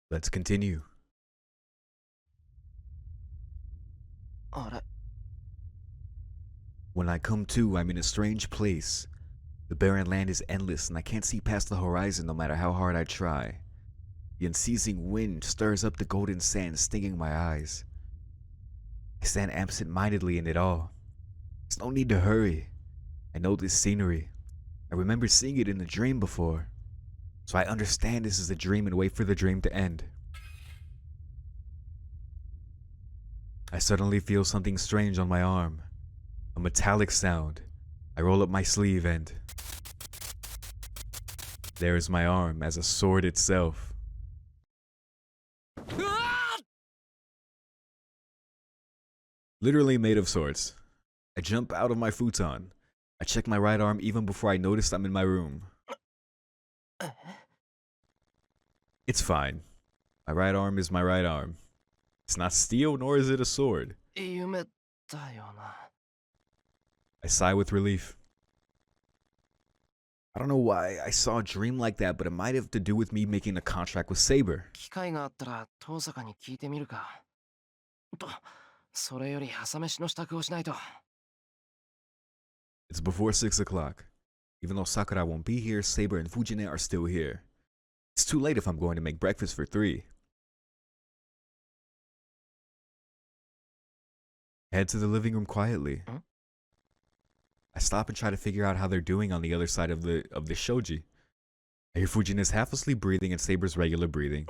Let's continue. あれ When I come to, I'm in a strange place. The barren land is endless, and I can't see past the horizon no matter how hard I try. The unceasing wind stirs up the golden sand, stinging my eyes. I stand absent-mindedly in it all. There's no need to hurry. I know this scenery. I remember seeing it in a dream before. So I understand this is a dream and wait for the dream to end. I suddenly feel something strange on my arm. A metallic sound. I roll up my sleeve and... there is my arm as a sword itself. Literally made of swords. I jump out of my futon. I check my right arm even before I notice I'm in my room. It's fine. My right arm is my right arm. It's not steel, nor is it a sword. 夢だよな I sigh with relief. I don't know why I saw a dream like that, but it might have to do with me making a contract with Saber. 機会があったら遠坂に聞いてみるかとそれより朝飯の支度をしないと It's before 6 o'clock. Even though Sakura won't be here, Saber and Fujine are still here. It's too late if I'm going to make breakfast for 3. Head to the living room quietly. Huh? I stop and try to figure out how they're doing on the other side of the shoji. I hear Fujine's half asleep breathing and Saber's regular breathing.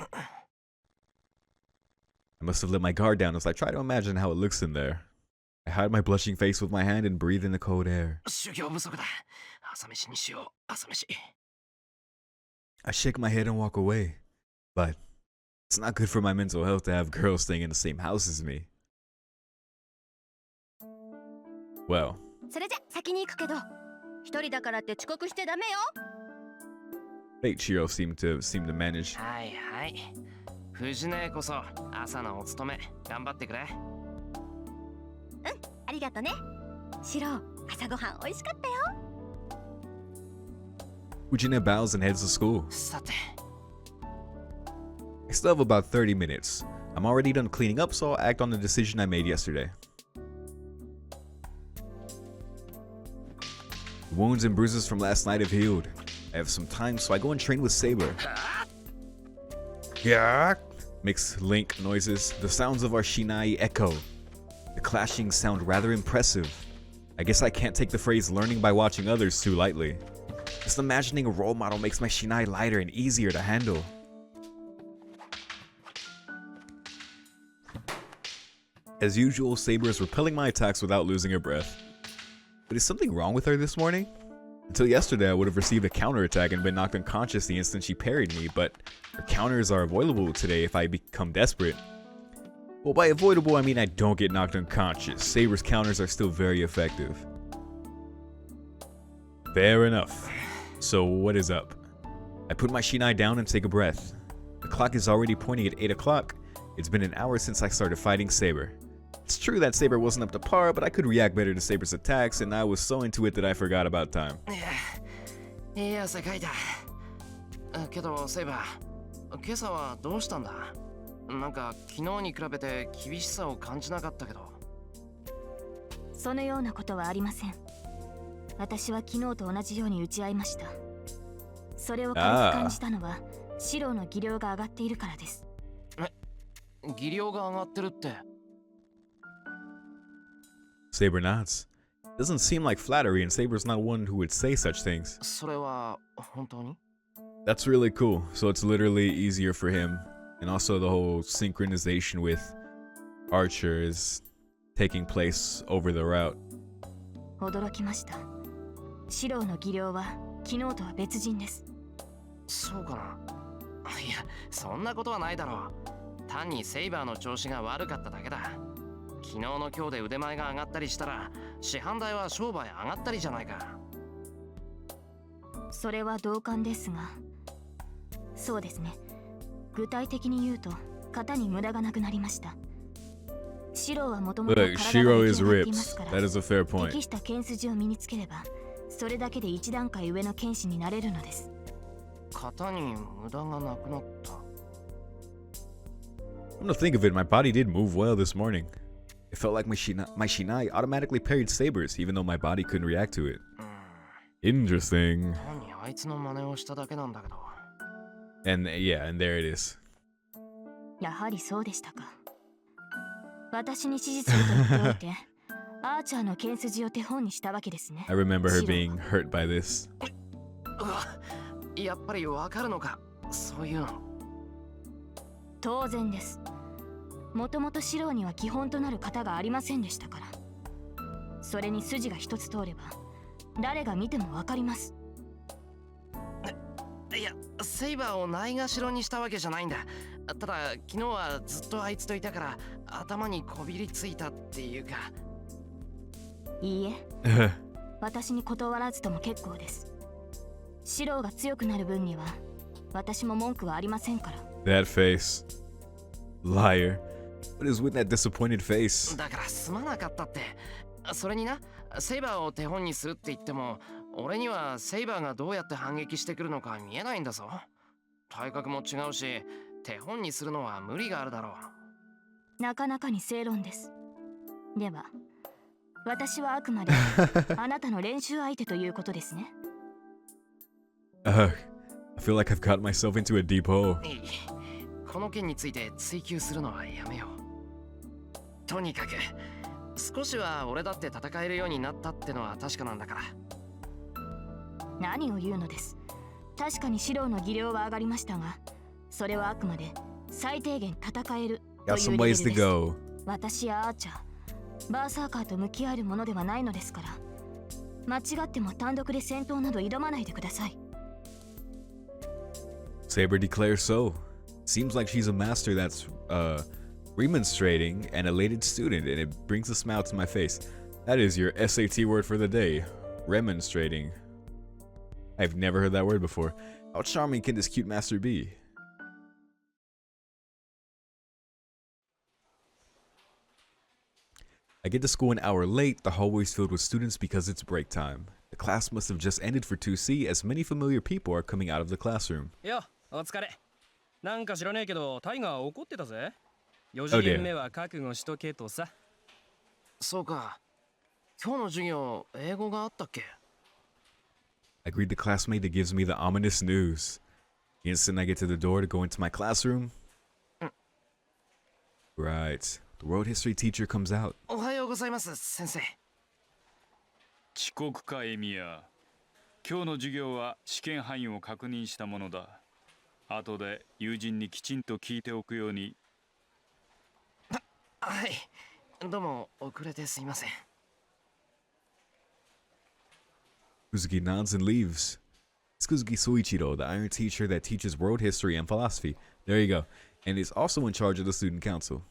I must have let my guard down as I try to imagine how it looks in there. I hide my blushing face with my hand and breathe in the cold air. 修行不足だ朝飯にしよう朝飯 I shake my head and walk away. But it's not good for my mental health to have girls staying in the same house as me. Well, それじゃ先に行くけど一人だからって遅刻してダメよ fate Shiro seemed to manage. はいはい藤根こそ朝のお勤め頑張ってくれありがとねシロ朝ごはん美味しかったよ Fujine bows and heads to school. さて I still have about 30 minutes. I'm already done cleaning up, so I'll act on the decision I made yesterday. The wounds and bruises from last night have healed. I have some time, so I go and train with Saber. Yeah. Mixed link noises. The sounds of our Shinai echo. The clashing sound rather impressive. I guess I can't take the phrase learning by watching others too lightly. Just imagining a role model makes my Shinai lighter and easier to handle. As usual, Saber is repelling my attacks without losing her breath. But is something wrong with her this morning? Until yesterday, I would have received a counterattack and been knocked unconscious the instant she parried me, but her counters are avoidable today if I become desperate. Well, by avoidable, I mean I don't get knocked unconscious. Saber's counters are still very effective. Fair enough. So what is up? I put my Shinai down and take a breath. The clock is already pointing at 8 o'clock. It's been an hour since I started fighting Saber. It's true that Saber wasn't up to par, but I could react better to Saber's attacks, and I was so into it that I forgot about time. いや世界だけどセイバー今朝はどうしたんだなんか昨日に比べて厳しさを感じなかったけどそのようなことはありません私は昨日と同じように打ち合いましたそれを軽く感じたのはシロの技量が上がっているからです技量が上がってるって Saber nods. Doesn't seem like flattery, and Saber's not one who would say such things. それは本当に That's really cool. So it's literally easier for him. And also the whole synchronization with Archer is taking place over the route. 驚きましたシロの技量は昨日とは別人ですそうかないやそんなことはないだろう単にセイバーの調子が悪かっただけだ昨日の今日で腕前が上がったりしたら市販代は商売上がったりじゃないかそれは同感ですがそうですね具体的に言うと型に無駄がなくなりましたシロはもともと体が出来上がっていますから That is a fair point. 適した剣筋を身につければそれだけで一段階上の剣士になれるのです型に無駄がなくなった Come to think of it, my body did move well this morning. It felt like my shinai automatically parried sabers, even though my body couldn't react to it. Interesting. 単にあいつの真似をしただけなんだけど。 And yeah, and there it is. やはりそうでしたか。私に指示すると言っておいて、アーチャーの剣筋を手本にしたわけですね。I remember her being hurt by this. うわ、やっぱりわかるのか、そういうの。当然です。もともとシロには基本となる型がありませんでしたから。それに筋が一つ通れば、誰が見てもわかります。いや、セイバーをないがしろにしたわけじゃないんだ。ただ、昨日はずっとあいつといたから、頭にこびりついたっていうか。いいえ、私に断らずとも結構です。シロが強くなる分には、私も文句はありませんから。That face. Liar. What is with that disappointed face? だからすまなかったって。それにな、セイバーを手本にするって言っても、俺にはセイバーがどうやって反撃してくるのか見えないんだぞ。体格も違うし、手本にするのは無理があるだろう。なかなかに正論です。では、私はあくまであなたの練習相手ということですね。I feel like I've got myself into a deep hole. この件について追求するのはやめよう。とにかく少しは俺だって戦えるようになったってのは確かなんだから。何を言うのです。確かにシローの技量は上がりましたが、それはあくまで最低限戦えるというレベルです。私やアーチャー、バーサーカーと向き合えるものではないのですから、間違っても単独で戦闘など挑まないでください。Saber declares so. Seems like she's a master that's remonstrating and elated student, and it brings a smile to my face. That is your SAT word for the day. Remonstrating. I've never heard that word before. How charming can this cute master be? I get to school an hour late. The hallway's filled with students because it's break time. The class must have just ended for 2C, as many familiar people are coming out of the classroom. お疲れ。なんか知らねえけど、タイガー怒ってたぜ。4次元目は覚悟しとけとさ。そうか。今日の授業、英語があったっけ? I greet the classmate that gives me the ominous news. The instant I get to the door to go into my classroom. Right. The world history teacher comes out. おはようございます、先生。遅刻かエミヤ。今日の授業は試験範囲を確認したものだ。後で友人にきちんと聞いておくように。はい。どうも遅れてすいません。Kuzuki nods and leaves. It's Kuzuki Soichiro, the iron teacher that teaches world history and philosophy. There you go. And is also in charge of the student council.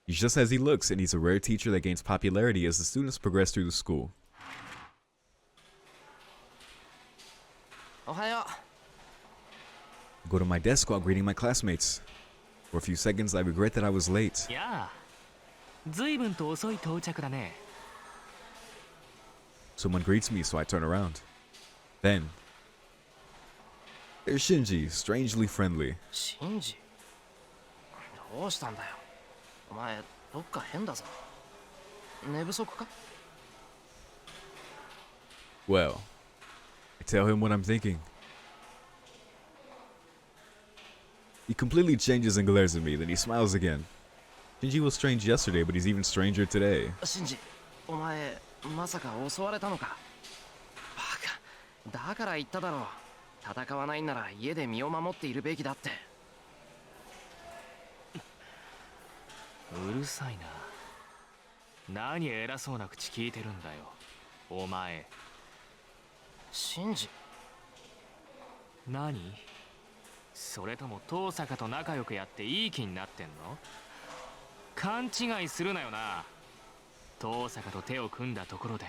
He's just as he looks, and he's a rare teacher that gains popularity as the students progress through the school. おはよう。I go to my desk while greeting my classmates. For a few seconds, I regret that I was late. やあ、ずいぶんと遅い到着だね。Someone greets me, so I turn around. Then, there's Shinji, strangely friendly. シンジ? どうしたんだよ。お前、どっか変だぞ。寝不足か? Well, I tell him what I'm thinking. He completely changes and glares at me, then he smiles again. Shinji was strange yesterday, but he's even stranger today. シンジ、お前、まさか襲われたのか? バカ。だから言っただろう。戦わないなら家で身を守っているべきだって。うるさいな。何偉そうな口聞いてるんだよ、お前。シンジ。何？それとも遠坂と仲良くやっていい気になってんの？勘違いするなよな。遠坂と手を組んだところで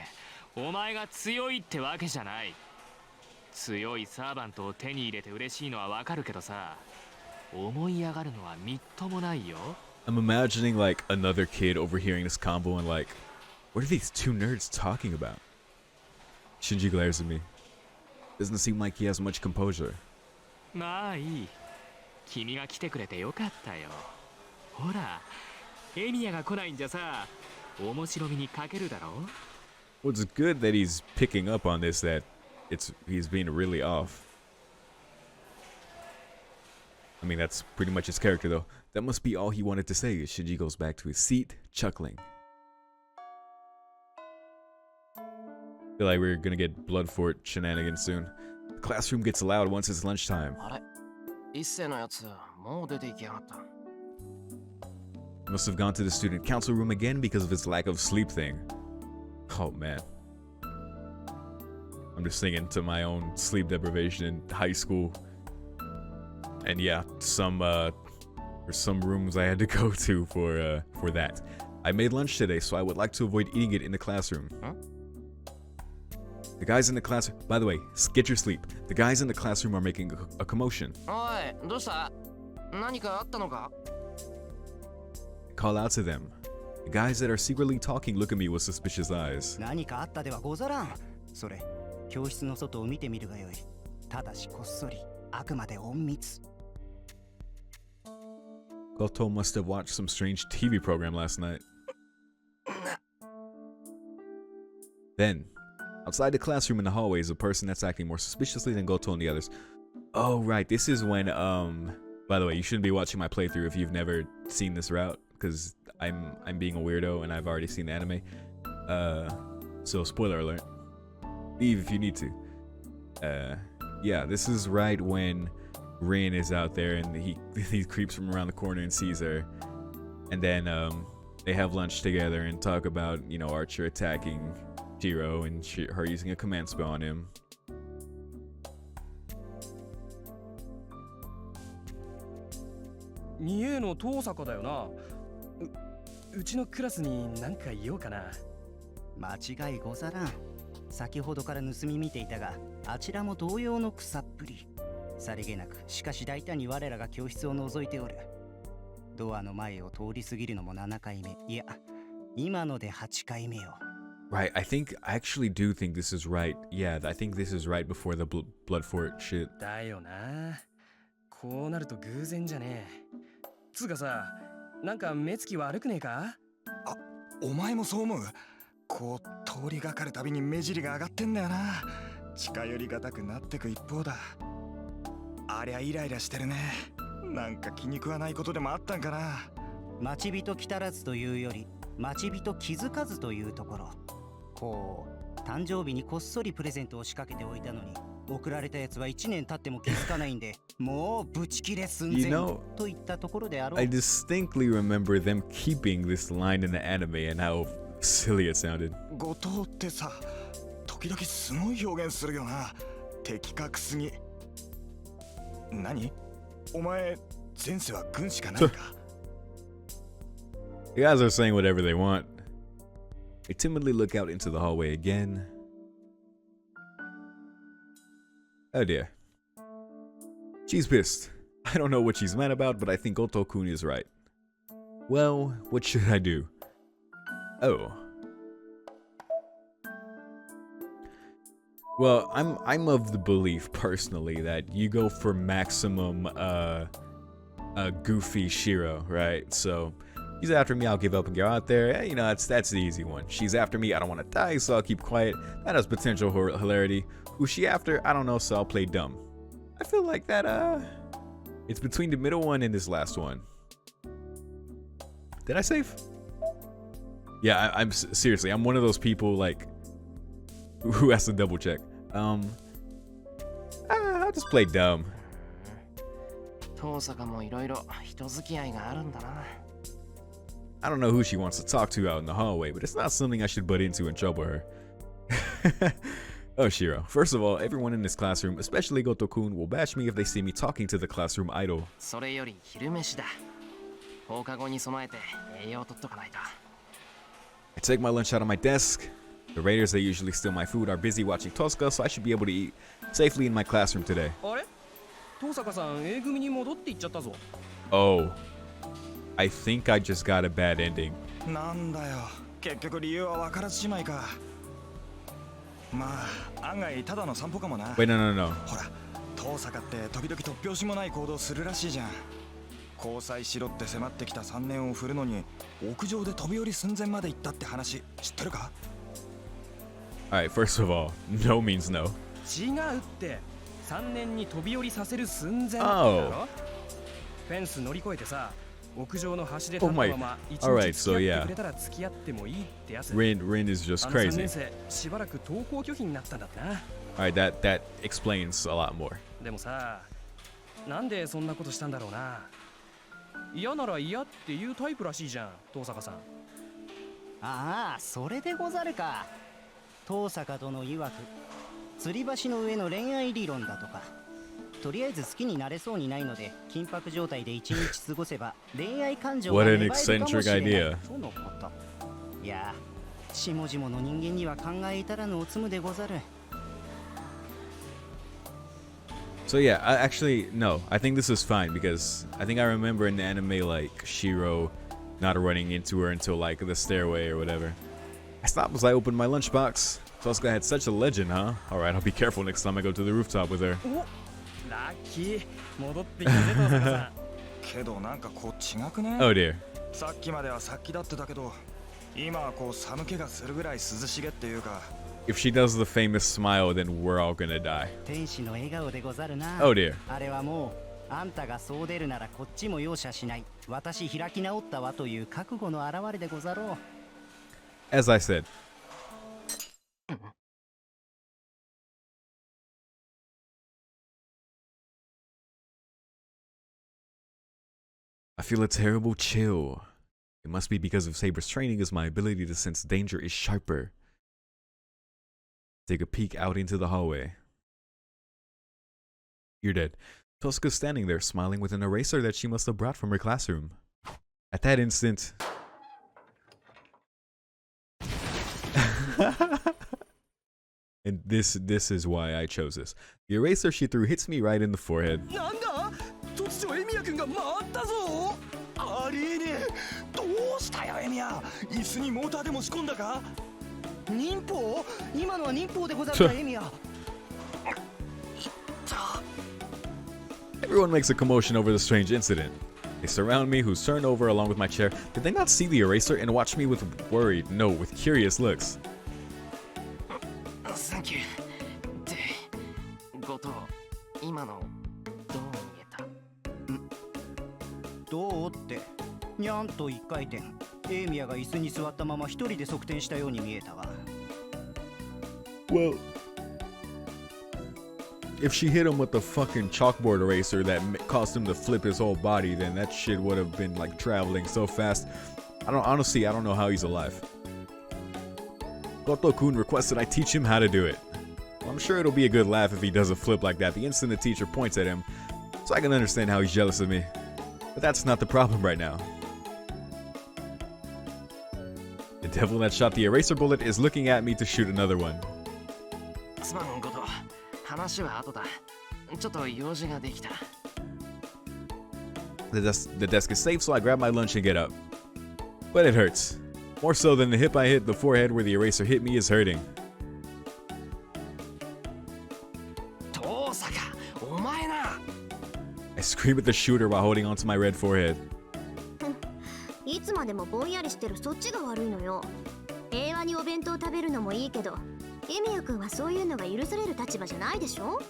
お前が強いってわけじゃない。強いサーバントを手に入れて嬉しいのはわかるけどさ、思い上がるのはみっともないよ。I'm imagining like another kid overhearing this combo and like, what are these two nerds talking about? Shinji glares at me. Doesn't seem like he has much composure. まあいい。君が来てくれてよかったよ。ほらエミヤが来ないんじゃさ面白みに欠けるだろ。 Well, it's good that he's picking up on this, that he's being really off. I mean, that's pretty much his character, though. That must be all he wanted to say as Shinji goes back to his seat, chuckling. Feel like we're gonna get blood fort shenanigans soon. The classroom gets loud once it's lunchtime. あれ一世のやつもう出て行きやがった。 Must have gone to the student council room again because of his lack of sleep thing. Oh man. I'm just thinking to my own sleep deprivation in high school. And yeah, there's some rooms I had to go to for that. I made lunch today, so I would like to avoid eating it in the classroom. Huh? The guys in the class, by the way, get your sleep. The guys in the classroom are making a commotion. おいどうした何かあったのか。 Call out to them. The guys that are secretly talking look at me with suspicious eyes. 何かあったではござらん。それ、教室の外を見てみるがよい。ただしこっそり、あくまで隠密。Goto must have watched some strange TV program last night. Then, outside the classroom in the hallway is a person that's acting more suspiciously than Goto and the others. Oh right, this is when by the way, you shouldn't be watching my playthrough if you've never seen this route, because I'm being a weirdo and I've already seen the anime. So spoiler alert. Leave if you need to. Yeah, this is right when Rin is out there and he creeps from around the corner and sees her. And then they have lunch together and talk about, you know, Archer attacking Shiro and her using a command spell on him. 二 A の遠坂だよな。うちのクラスに何か言おうかな。間違いござらん。先ほどから盗み見ていたが、あちらも同様の草っぷり。さりげなく、しかし大胆に我らが教室を覗いておる。ドアの前を通り過ぎるのも7回目。いや、今ので8回目よ。Right, I actually do think this is right. Yeah, I think this is right before the Blood Fort shit. だよな。こうなると偶然じゃねえ。つうかさ、なんか目つき悪くねえか？あ、お前もそう思う？こう通りがかるたびに目尻が上がってんだよな。近寄りがたくなってく一方だ。ありゃイライラしてるね。なんか気に食わないことでもあったんかな。待ち人来たらずというより、待ち人気づかずというところ。こう誕生日にこっそりプレゼントを仕掛けておいたのに、送られたやつは1年経っても気づかないんで、もうブチ切れ寸前といったところであろう。I distinctly remember them keeping this line in the anime and how silly it sounded. 後藤ってさ、時々すごい表現するよな。的確すぎ。何？お前前世は軍師か何か？ The guys are saying whatever they want. I timidly look out into the hallway again. Oh dear. She's pissed. I don't know what she's mad about, but I think Goto-kun is right. Well, what should I do? Oh. Well, I'm of the belief personally that you go for maximum goofy Shiro, right? So he's after me, I'll give up and go out there. You know, that's the easy one. She's after me, I don't want to die, so I'll keep quiet. That has potential hilarity. Who's she after? I don't know, so I'll play dumb. I feel like that, it's between the middle one and this last one. Did I save? Yeah, I'm seriously, I'm one of those people, like, who has to double check. I'll just play dumb. 遠坂もいろいろ人付き合いがあるんだな。I don't know who she wants to talk to out in the hallway, but it's not something I should butt into and trouble her. Oh, Shiro. First of all, everyone in this classroom, especially Goto-kun, will bash me if they see me talking to the classroom idol. それより昼飯だ。放課後に備えて栄養取っとかないと。I take my lunch out of my desk. The raiders that usually steal my food are busy watching Tosca, so I should be able to eat safely in my classroom today. あれ？遠坂さん A 組に戻っていっちゃったぞ。Oh. I think I just got a bad ending. なんだよ。結局理由は分からずじまいか。まあ、案外ただの散歩かもな。 Wait, no. ほら、遠坂って時々突拍子もない行動するらしいじゃん。交際しろって迫ってきた3年を振るのに屋上で飛び降り寸前まで行ったって話知ってるか？ Alright, first of all, no means no. 違うって、3年に飛び降りさせる寸前だ Oh. ろ。フェンス乗り越えてさ、屋上の端で立 Oh った my. まま一 Alright, 日 so 付き合 yeah. ってくれたら付き合ってもいいってやつ。 Rin is just あの3 crazy. 年生しばらく登校拒否になったんだってな。 Alright, that explains a lot more. でもさ、なんでそんなことしたんだろうな。嫌なら嫌っていうタイプらしいじゃん、遠坂さん。ああ、それでござるか。遠坂殿曰く吊り橋の上の恋愛理論だとか。とりあえず好きになれそうにないので緊迫状態で一日過ごせば恋愛感情が What 芽 an 生えるかもしれない eccentric idea. とのこと。いや、下々の人間には考え至らぬおつむでござる。 So yeah, actually no. I think this is fine because I think I remember in the anime like Shiro not running into her until like the stairway or whatever. I stopped as I opened my lunchbox. Tosca had such a legend, huh? Alright, I'll be careful next time I go to the rooftop with her. お、ラッキー、戻ってきたね、遠坂さん。けどなんかこう違くね？ Oh dear. さっきまでは殺気だってたけど今はこう寒気がするぐらい涼しげっていうか。 If she does the famous smile, then we're all gonna die. 天使の笑顔でござるな。 Oh dear. あれはもうあんたがそう出るならこっちも容赦しない。私開き直ったわという覚悟の表れでござろう。 As I said. I feel a terrible chill. It must be because of Saber's training as my ability to sense danger is sharper. Take a peek out into the hallway. You're dead. Tosca's standing there, smiling with an eraser that she must have brought from her classroom. At that instant... and this is why I chose this. The eraser she threw hits me right in the forehead. なんだ？突如エミヤ君が回ったぞ。ありえねえ。どうしたよエミヤ。椅子にモーターでも仕込んだか？忍法？今のは忍法でござるか、エミヤ。 Everyone makes a commotion over the strange incident. They surround me, who's turned over along with my chair. Did they not see the eraser and watch me with worried, no, with curious looks? サンキュー。で、後藤、今のどう見えた？どうって、にゃんと一回転。エミヤが椅子に座ったまま一人で側転したように見えたわ。 Well, if she hit him with the fucking chalkboard eraser that caused him to flip his whole body, then that shit would have been like traveling so fast. I don't know how he's alive. Goto-kun requested I teach him how to do it. Well, I'm sure it'll be a good laugh if he does a flip like that the instant the teacher points at him, so I can understand how he's jealous of me. But that's not the problem right now. The devil that shot the eraser bullet is looking at me to shoot another one. すまん、後藤。話は後だ。ちょっと用事ができた。The desk is safe, so I grab my lunch and get up. But it hurts. More so than the hip I hit, the forehead where the eraser hit me is hurting. 遠坂、お前な。I scream at the shooter while holding onto my red forehead. いつまでもぼんやりしてるそっちが悪いのよ。平和にお弁当食べるのもいいけど、エミヤ君はそういうのが許される立場じゃないでしょ？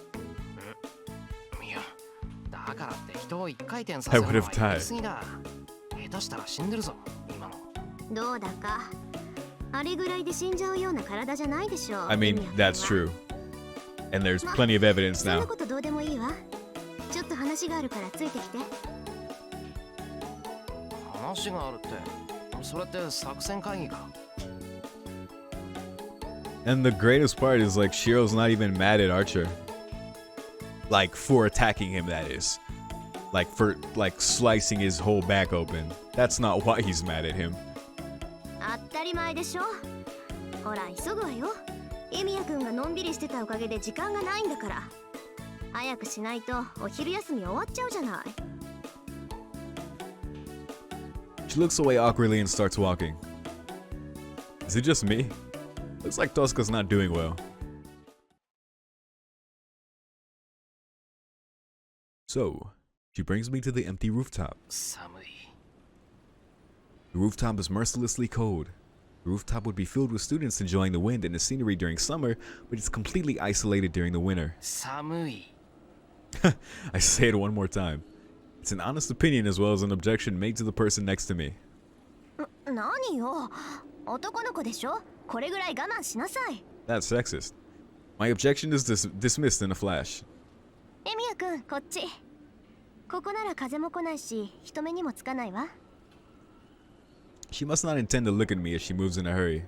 いや、だからって人を一回転させるのはやりすぎだ。下手したら死んでるぞ、今の。どうだか。あれぐらいで死んじゃうような体じゃないでしょ。 I mean, that's true. And there's plenty of evidence そんな now. ことどうでもいいわ。ちょっと話があるからついてきて。話があるって、それって作戦会議か。And the greatest part is like Shiro's not even mad at Archer. Like for attacking him, that is. Like for like slicing his whole back open. That's not why he's mad at him. 当たり前でしょ。ほら急ぐわよ。エミヤ君がのんびりしてたおかげで時間がないんだから。早くしないとお昼休み終わっちゃうじゃない。She looks away awkwardly and starts walking. Is it just me? Looks like Tosca's not doing well. So, She brings me to the empty rooftop. 寒い。 The rooftop is mercilessly cold. The rooftop would be filled with students enjoying the wind and the scenery during summer, but it's completely isolated during the winter. 寒い。 I say it one more time. It's an honest opinion as well as an objection made to the person next to me. 何よ、男の子でしょ。これぐらい我慢しなさい。 That's sexist. My objection is dismissed in a flash. エミヤくん、こっち。ここなら風も来ないし、人目にもつかないわ。 She must not intend to look at me as she moves in a hurry.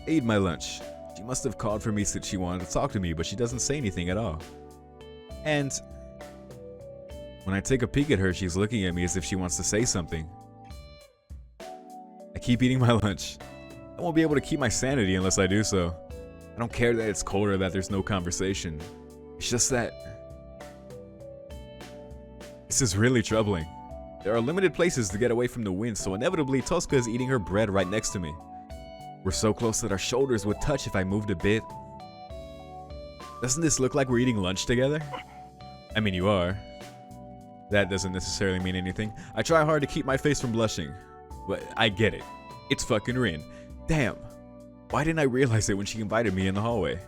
I eat my lunch. She must have called for me since she wanted to talk to me, but she doesn't say anything at all. And when I take a peek at her, she's looking at me as if she wants to say something. I keep eating my lunch. I won't be able to keep my sanity unless I do so. I don't care that it's cold or that there's no conversation. It's just that this is really troubling. There are limited places to get away from the wind, so inevitably Tosca is eating her bread right next to me. We're so close that our shoulders would touch if I moved a bit. Doesn't this look like we're eating lunch together? I mean, you are. That doesn't necessarily mean anything. I try hard to keep my face from blushing, but I get it. It's fucking Rin. Damn. Why didn't I realize it when she invited me in the hallway?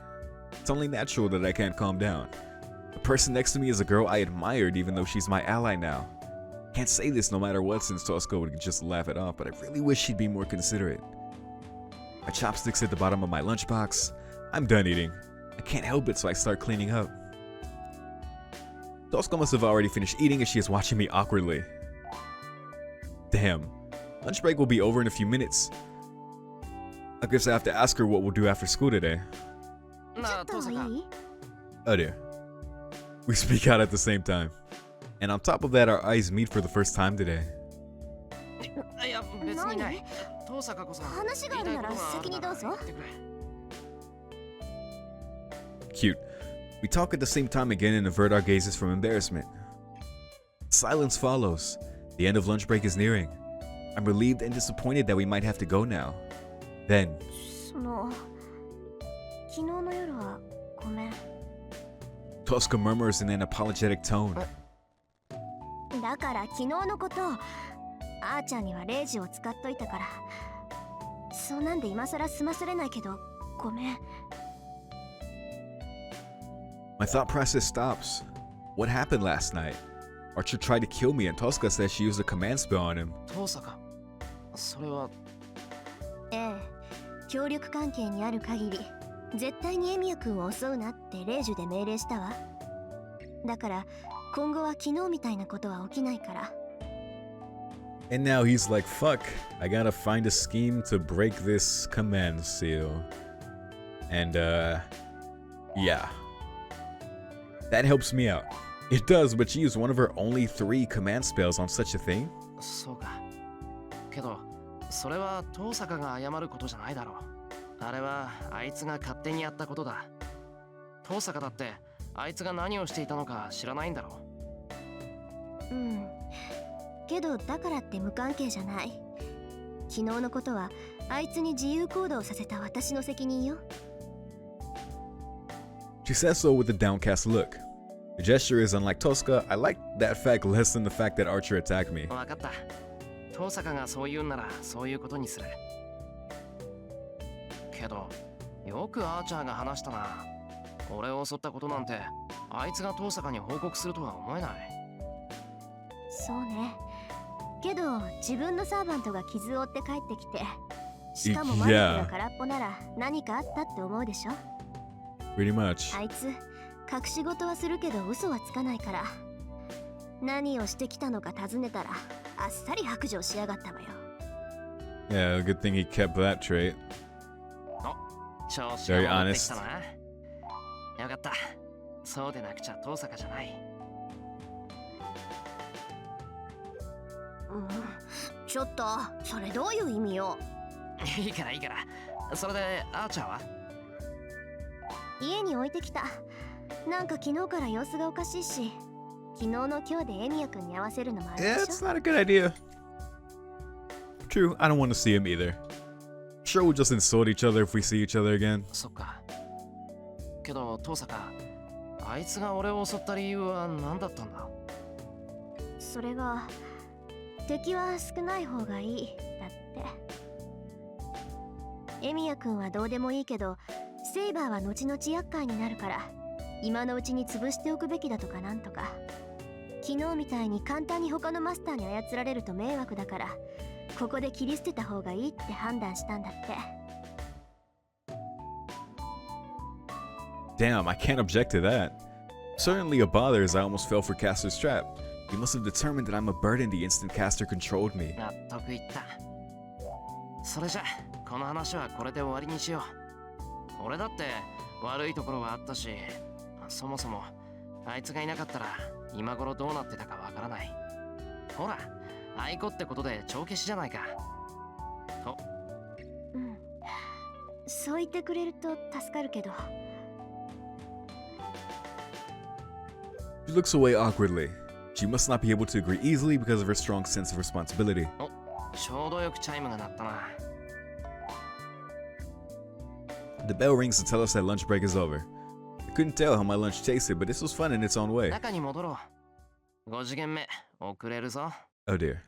It's only natural that I can't calm down. The person next to me is a girl I admired even though she's my ally now. Can't say this no matter what since Tosca would just laugh it off, but I really wish she'd be more considerate. My chopsticks at the bottom of my lunchbox. I'm done eating. I can't help it, so I start cleaning up. Tosca must have already finished eating as she is watching me awkwardly. Damn. Lunch break will be over in a few minutes. I guess I have to ask her what we'll do after school today. なあ、父さん。 Oh dear. We speak out at the same time. And on top of that, our eyes meet for the first time today. いや、別にない。父さんこそ。話があるなら先にどうぞ。 Cute. We talk at the same time again and avert our gazes from embarrassment. Silence follows. The end of lunch break is nearing. I'm relieved and disappointed that we might have to go now. Then, その、昨日の夜はごめん。 Tosca murmurs in an apologetic tone. だから昨日のこと、あーちゃんにはレイジを使っといたから。そうなんで今さら済まされないけど、ごめん。 My thought process stops. What happened last night? Archer tried to kill me and Tosca says she used a command spell on him. 父さんか。それは。ええ、協力関係にある限り、絶対にエミヤ君を襲うなってレイジュで命令したわ。だから今後は昨日みたいなことは起きないから。 And now he's like, fuck, I gotta find a scheme to break this command seal. And, yeah. That helps me out. It does, but she used one of her only 3 command spells on such a thing? そうか。けど、それは父さんが謝ることじゃないだろう。あれはあいつが勝手にやったことだ。父さんだってあいつが何をしていたのか知らないんだろう。うん。けどだからって無関係じゃない。昨日のことはあいつに自由行動させた私の責任よ。 She says so with a downcast look. The gesture is unlike Tosca. I like that fact less than the fact that Archer attacked me. わかった。父さんがそう言うんならそういうことにする。けど、よくアーチャーが話したな。俺を襲ったことなんて、あいつが父さんに報告するとは思えない。そうね。けど自分のサーバントが傷を負って帰ってきて、しかもマリックが空っぽなら何かあったって思うでしょ。 Pretty much. あいつ隠し事はするけど嘘はつかないから。何をしてきたのか尋ねたらあっさり白状しやがったわよ。 Yeah, good thing he kept that trait. 調子が戻ってきたな。よかった。そうでなくちゃ父さんじゃない。ちょっとそれどういう意味よ。いいからいいから。それでアーチャーは家に置いてきた。なんか昨日から様子がおかしいし、昨日の今日でエミヤ君に合わせるのもあるでしょ。 Yeah, it's not a good idea. True, I don't want to see him either. Sure, we'll just insult each other if we see each other again. そっか。けど遠坂、あいつが俺を襲った理由は何だったんだ？それが敵は少ない方がいいだって。エミヤ君はどうでもいいけど、セイバーは後々厄介になるから今のうちに潰しておくべきだとかなんとか。昨日みたいに簡単に他のマスターに操られると迷惑だから、ここで切り捨てた方がいいって判断したんだって。Damn, I can't object to that. Certainly a bother as I almost fell for Caster's trap. He must have determined that I'm a burden the instant Caster controlled me. 納得いった。それじゃこの話はこれで終わりにしよう。俺だって悪いところはあったし、そもそもあいつがいなかったら今頃どうなってたかわからない。ほら、アイコってことで帳消しじゃないか。と。うん。そう言ってくれると助かるけど。She looks away awkwardly. She must not be able to agree easily because of her strong sense of responsibility. お、ちょうどよくチャイムが鳴ったな。The bell rings to tell us that lunch break is over. I couldn't tell how my lunch tasted, but this was fun in its own way. 中に戻ろう。5次元目、遅れるぞ。Oh dear.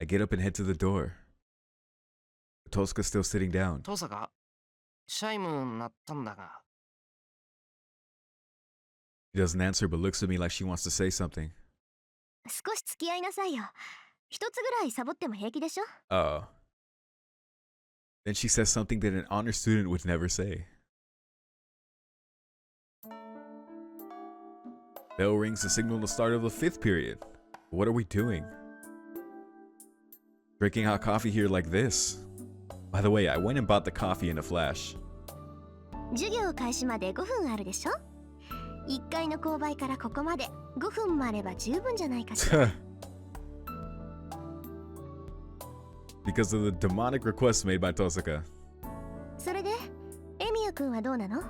I get up and head to the door. Tosca's still sitting down. 遠坂、チャイム鳴ったんだが。She doesn't answer but looks at me like she wants to say something. 少し付き合いなさいよ。一つぐらいサボっても平気でしょ。Oh. Then she says something that an honor student would never say. Bell rings to signal the start of the 5th period. What are we doing? Drinking hot coffee here like this. By the way, I went and bought the coffee in a flash. 授業開始まで5分あるでしょ。1階の購買からここまで5分もあれば十分じゃないかしら。Because of the demonic request made by Tosaka. それで、エミヤ君はどうなの？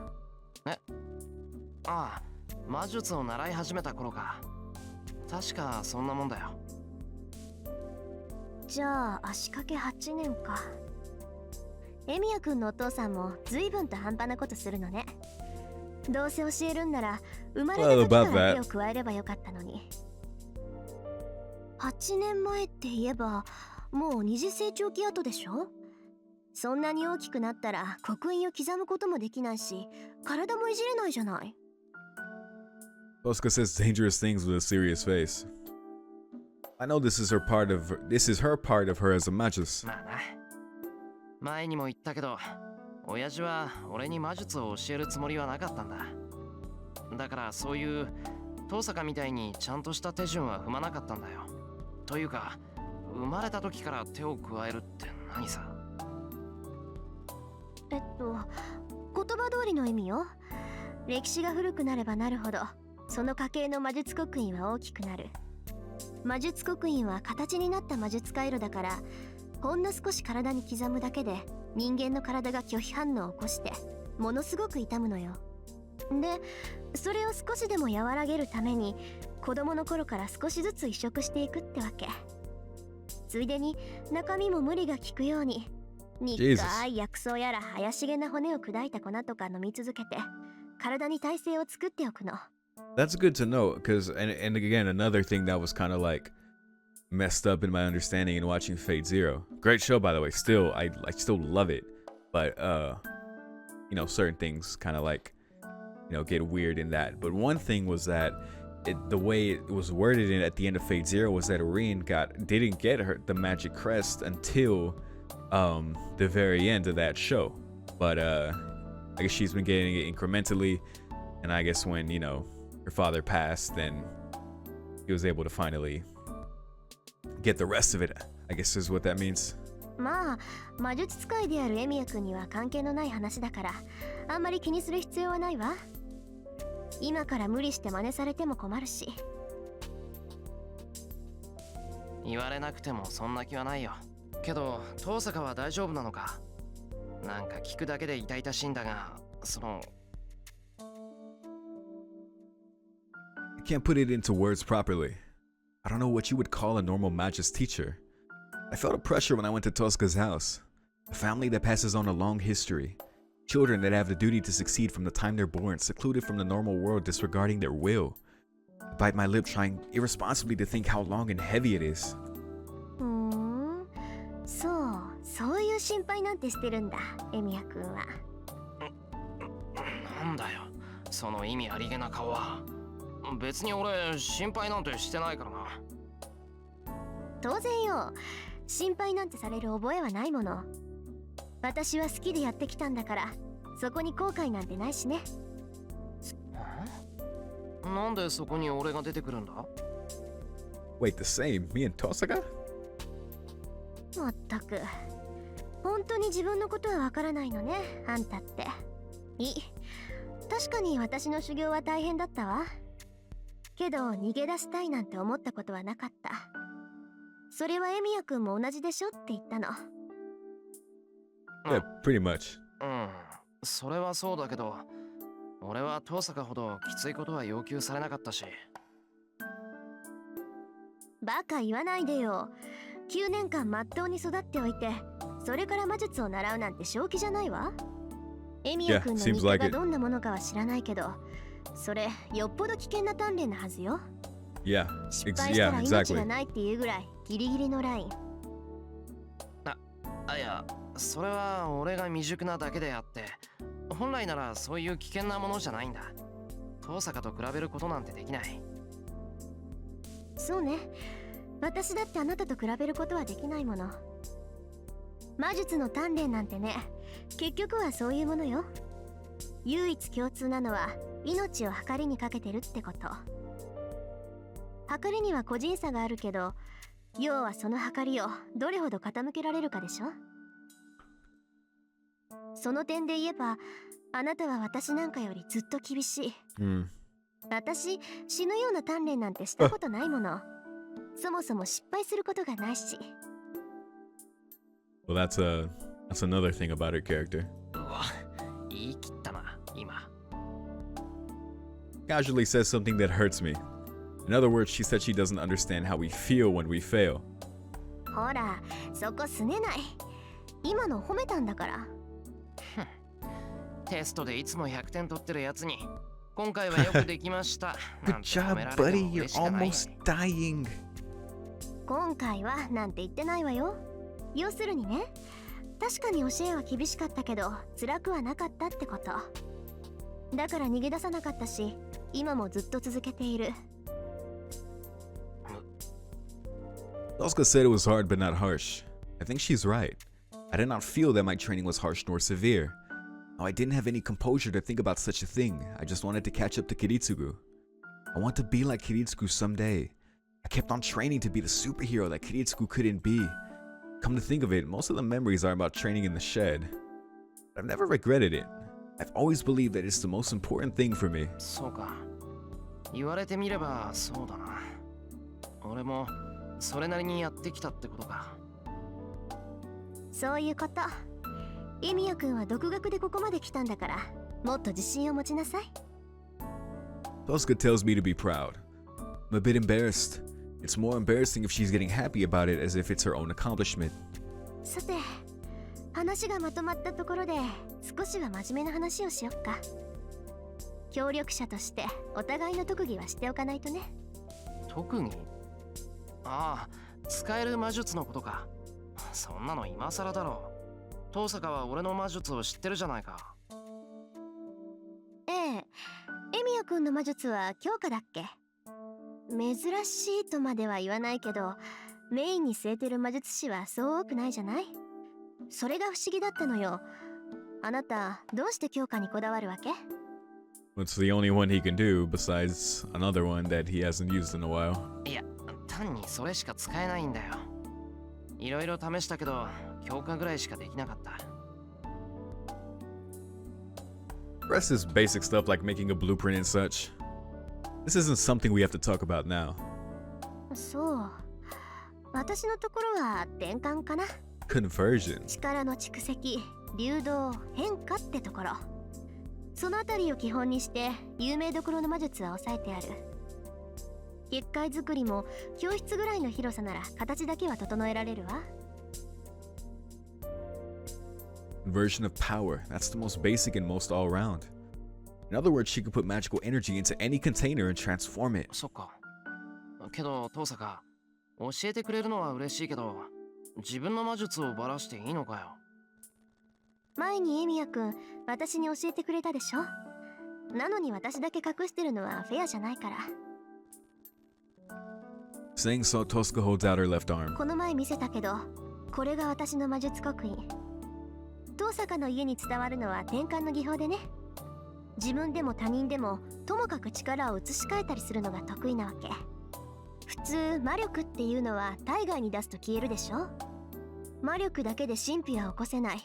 ああ、魔術を習い始めた頃か。確かそんなもんだよ。じゃあ足掛け8年か。エミヤ君のお父さんも随分と半端なことするのね。どうせ教えるんなら生まれた時から手を加えればよかったのに。8年前って言えばもう二次成長期後でしょ。そんなに大きくなったら刻印を刻むこともできないし、体もいじれないじゃない。Tosca says dangerous things with a serious face. I know this is her part of her as a magus. まあな。前にも言ったけど、親父は俺に魔術を教えるつもりはなかったんだ。だからそういう遠坂みたいにちゃんとした手順は踏まなかったんだよ。というか、生まれた時から手を加えるって何さ。言葉通りの意味よ。歴史が古くなればなるほど、その家系の魔術刻印は大きくなる。魔術刻印は形になった魔術回路だから、ほんの少し体に刻むだけで人間の体が拒否反応を起こしてものすごく痛むのよ。で、それを少しでも和らげるために子供の頃から少しずつ移植していくってわけ。ついでに中身も無理が効くように苦い薬草やら怪しげな骨を砕いた粉とか飲み続けて体に耐性を作っておくの。That's good to know, because and again another thing that was kind of like messed up in my understanding in watching Fate Zero. Great show, by the way. Still, I still love it, but you know, certain things kind of like, you know, get weird in that. But one thing was that the way it was worded in at the end of Fate Zero was that Rin didn't get the magic crest until the very end of that show. But I guess she's been getting it incrementally, and I guess when, you know, her father passed, then he was able to finally get the rest of it, I guess is what that means. まあ、魔術使いであるエミヤ君には関係のない話だから、あんまり気にする必要はないわ。今から無理して真似されても困るし。言われなくてもそんな気はないよ。けど、遠坂は大丈夫なのか？なんか聞くだけで痛々しいんだが、その。I can't put it into words properly. I don't know what you would call a normal magus teacher. I felt a pressure when I went to Tosca's house. A family that passes on a long history. Children that have the duty to succeed from the time they're born, secluded from the normal world, disregarding their will. I bite my lip, trying irresponsibly to think how long and heavy it is. そういう心配なんてしてるんだ、エミヤ君は。なんだよ、その意味ありげな顔は。別に俺心配なんてしてないからな。当然よ、心配なんてされる覚えはないもの。私は好きでやってきたんだから、そこに後悔なんてないしね。なんでそこに俺が出てくるんだ？ Wait, the same? Me and Tosaka? まったく、本当に自分のことはわからないのね、あんたって。確かに私の修行は大変だったわ。けど逃げ出したいなんて思ったことはなかった。それはエミヤ君も同じでしょって言ったの。Yeah, pretty much. それはそうだけど、俺は遠坂ほどきついことは要求されなかったし。バカ言わないでよ。9年間まっとうに育っておいて、それから魔術を習うなんて正気じゃないわ。エミヤ君の日課がどんなものかは知らないけど、それよっぽど危険な鍛錬なはずよ。Yeah, 失敗したら命がないっていうぐらいギリギリのライン。いや、それは俺が未熟なだけであって、本来ならそういう危険なものじゃないんだ。遠坂と比べることなんてできない。そうね、私だってあなたと比べることはできないもの。魔術の鍛錬なんてね、結局はそういうものよ。唯一共通なのは命を計りにかけてるってこと。計りには個人差があるけど、要はその計りをどれほど傾けられるかでしょ。その点で言えば、あなたは私なんかよりずっと厳しい。私、死ぬような鍛錬なんてしたことないもの。そもそも失敗することがないし。Well, that's another thing about her character. うわ、言い切ったな、今。Casually says something that hurts me. In other words, she said she doesn't understand how we feel when we fail. ほら、そこすねない。今の褒めたんだから。テストでいつも100点取ってるやつに、今回はよくできました。Good job, buddy. You're almost dying. 今回はなんて言ってないわよ。要するにね、確かに教えは厳しかったけど辛くはなかったってこと。だから逃げ出さなかったし、今もずっと続けている。Tosca said it was hard but not harsh. I think she's right. I did not feel that my training was harsh nor severe. No, I didn't have any composure to think about such a thing. I just wanted to catch up to Kiritsugu. I want to be like Kiritsugu someday. I kept on training to be the superhero that Kiritsugu couldn't be. Come to think of it, most of the memories are about training in the shed. But I've never regretted it. I've always believed that it's the most important thing for me. そうか。言われてみればそうだな。俺もそれなりにやってきたってことか。そういうこと。エミヤ君は独学でここまで来たんだから、もっと自信を持ちなさい。Tosca tells me to be proud. I'm a bit embarrassed. It's more embarrassing if she's getting happy about it as if it's her own accomplishment. さて、話がまとまったところで少しは真面目な話をしよっか。協力者としてお互いの特技は知っておかないとね。特技？ああ、使える魔術のことか。そんなの今更だろう。遠坂は俺の魔術を知ってるじゃないか。ええ、エミヤ君の魔術は強化だっけ？珍しいとまでは言わないけど、メインに据えてる魔術師はそう多くないじゃない？それが不思議だったのよ。あなた、どうして強化にこだわるわけ？ It's the only one he can do besides another one that he hasn't used in a while. いや、単にそれしか使えないんだよ。いろいろ試したけど、強化ぐらいしかできなかった。The rest is basic stuff like making a blueprint and such. This isn't something we have to talk about now. そう。私のところは転換かな。Conversion. 力の蓄積、流動、変化ってところ。そのあたりを基本にして有名どころの魔術は抑えてある。結界作りも教室ぐらいの広さなら形だけは整えられるわ。Conversion of power. That's the most basic and most all around. In other words, she could put magical energy into any container and transform it. そっか。けど、遠坂、教えてくれるのは嬉しいけど、自分の魔術をばらしていいのかよ。前にエミヤくん、私に教えてくれたでしょ。なのに私だけ隠してるのはフェアじゃないから。Saying so, Tosca holds out her left arm. この前見せたけど、これが私の魔術刻印。遠坂の家に伝わるのは転換の技法でね。自分でも他人でもともかく力を移し替えたりするのが得意なわけ。普通魔力っていうのは体外に出すと消えるでしょ。魔力だけで神秘は起こせない。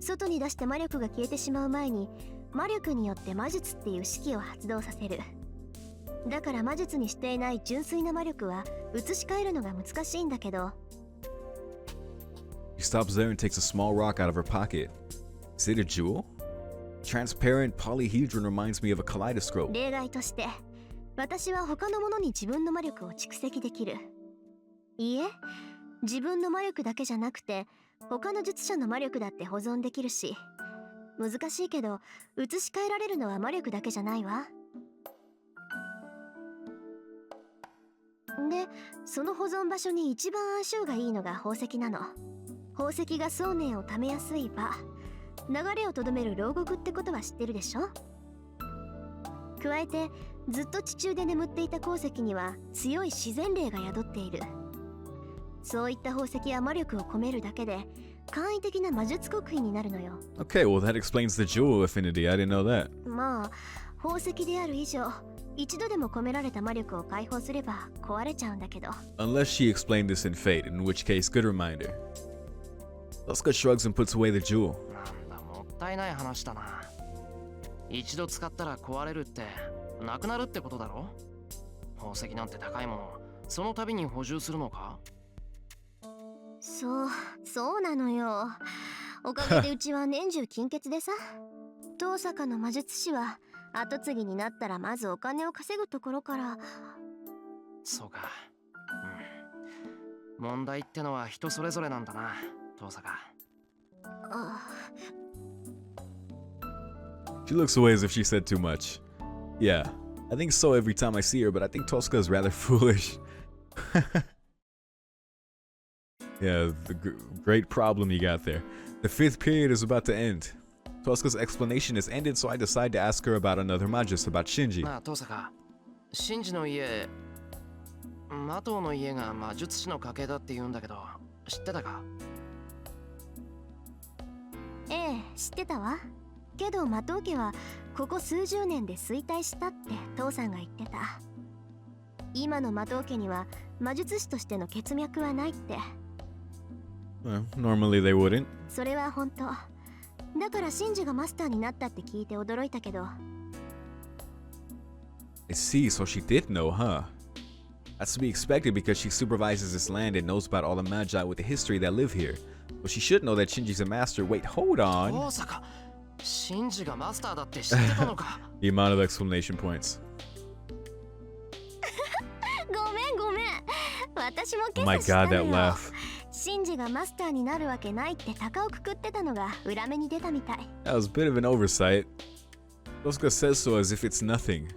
外に出して魔力が消えてしまう前に魔力によって魔術っていう式を発動させる。だから魔術にしていない純粋な魔力は移し替えるのが難しいんだけど。 She stops there and takes a small rock out of her pocket. Is it a jewel? Transparent polyhedron reminds me of a kaleidoscope. 例外として私は他のものに自分の魔力を蓄積できる。いいえ、自分の魔力だけじゃなくて他の術者の魔力だって保存できるし、難しいけど移し替えられるのは魔力だけじゃないわ。で、その保存場所に一番相性がいいのが宝石なの。宝石が想念をためやすい場、流れをとどめる牢獄ってことは知ってるでしょ。加えてずっと地中で眠っていた鉱石には強い自然霊が宿っている。そういった宝石は魔力を込めるだけで簡易的な魔術刻印になるのよ。 Okay, well that explains the jewel affinity. I didn't know that. まあ宝石である以上、一度でも込められた魔力を解放すれば壊れちゃうんだけど。 Unless she explained this in Fate, in which case, good reminder. Tosca shrugs and puts away the jewel. なんだ、もったいない話だな。一度使ったら壊れるってなくなるってことだろ。宝石なんて高いもの、その度に補充するのか。そうなのよ。おかげでうちは年中金欠でさ。遠坂の魔術師は後継ぎになったらまずお金を稼ぐところから。そうか。問題ってのは人それぞれなんだな、遠坂。She looks away as if she said too much. Yeah, I think so every time I see her, but I think Tosca is rather foolish. Yeah, the great problem you got there. The 5th period is about to end. Tosca's explanation has ended, so I decide to ask her about another majus, about Shinji. なあ、遠坂。シンジの家、マトウの家が魔術師の家系だって言うんだけど、知ってたか？ええ、知ってたわ。けどマトウ家はここ数十年で衰退したって父さんが言ってた。今のマトウ家には魔術師としての血脈はないって。Well, normally they wouldn't. それは本当。だからシンジがマスターになったって聞いて驚いたけど。I see, so she did know, huh? That's to be expected because she supervises this land and knows about all the magi with the history that live here. But she should know that Shinji's a master. Wait, hold on. 遠坂、シンジがマスターだって知ってたのか。The amount of exclamation points. ごめん。私も Oh 今 my 朝知った god, の that よ。 laugh. シンジがマスターになるわけないって鷹をくくってたのが裏目に出たみたい。That was a bit of an oversight. Tosca says so as if it's nothing.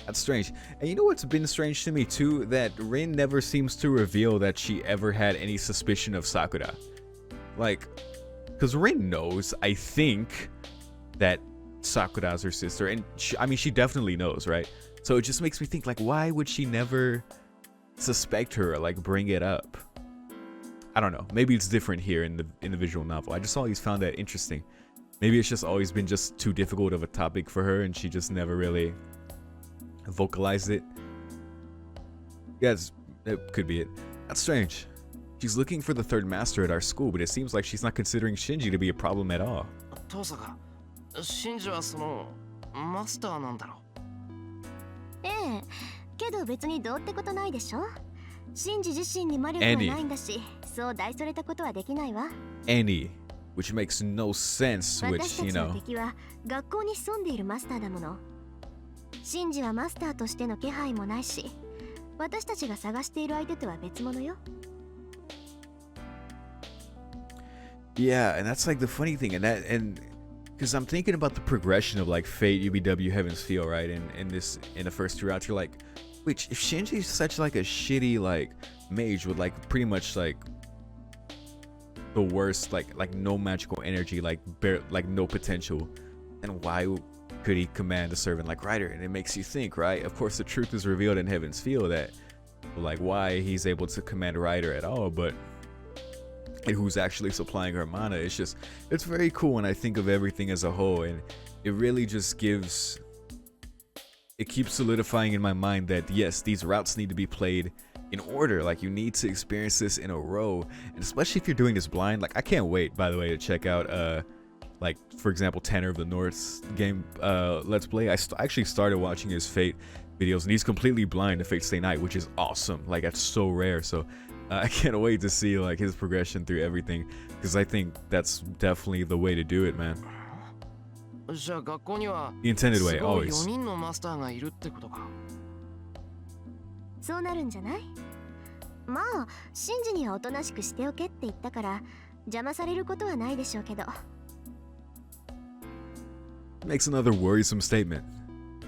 That's strange. And you know what's been strange to me too? That Rin never seems to reveal that she ever had any suspicion of Sakura. Like, because Rin knows, I think, that Sakura's her sister. And she definitely knows, right? So it just makes me think, like, why would she never suspect her or, like, bring it up? I don't know. Maybe it's different here in the visual novel. I just always found that interesting. Maybe it's just always been just too difficult of a topic for her and she just never really vocalized it. Yes, that could be it. That's strange. She's looking for the 3rd master at our school, but it seems like she's not considering Shinji to be a problem at all. 遠坂、シンジはそのマスターなんだろ。ええ、けど別にどうってことないでしょ。シンジ自身に魔力はないんだし、そう大それたことはできないわ。Any, which makes no sense, 私 which, た you ちの know. 敵は学校に潜んでいるマスターだもの。シンジはマスターとしての気配もないし、私たちが探している相手とは別物よ。Yeah, and that's like the funny thing, and because I'm thinking about the progression of like Fate, UBW, Heaven's Feel, right? And in the first 2 routes, you're like, wait, if Shinji's such like a shitty like mage with like pretty much like the worst, like no magical energy, like no potential, and why could he command a servant like Ryder? And it makes you think, right? Of course, the truth is revealed in Heaven's Feel that like why he's able to command Ryder at all, but and who's actually supplying her mana. It's very cool when I think of everything as a whole, and it really just keeps solidifying in my mind that yes, these routes need to be played in order. Like you need to experience this in a row, and especially if you're doing this blind. Like I can't wait, by the way, to check out like for example Tanner of the North's game let's play. I actually started watching his Fate videos, and he's completely blind to Fate Stay Night, which is awesome. Like that's so rare. So I can't wait to see like his progression through everything, because I think that's definitely the way to do it, man. じゃあ学校には The intended way, すごい always. 4人のマスターがいるってことか。そうなるんじゃない？まあシンジにはおとなしくしておけって言ったから邪魔されることはないでしょうけど。Makes another worrisome statement.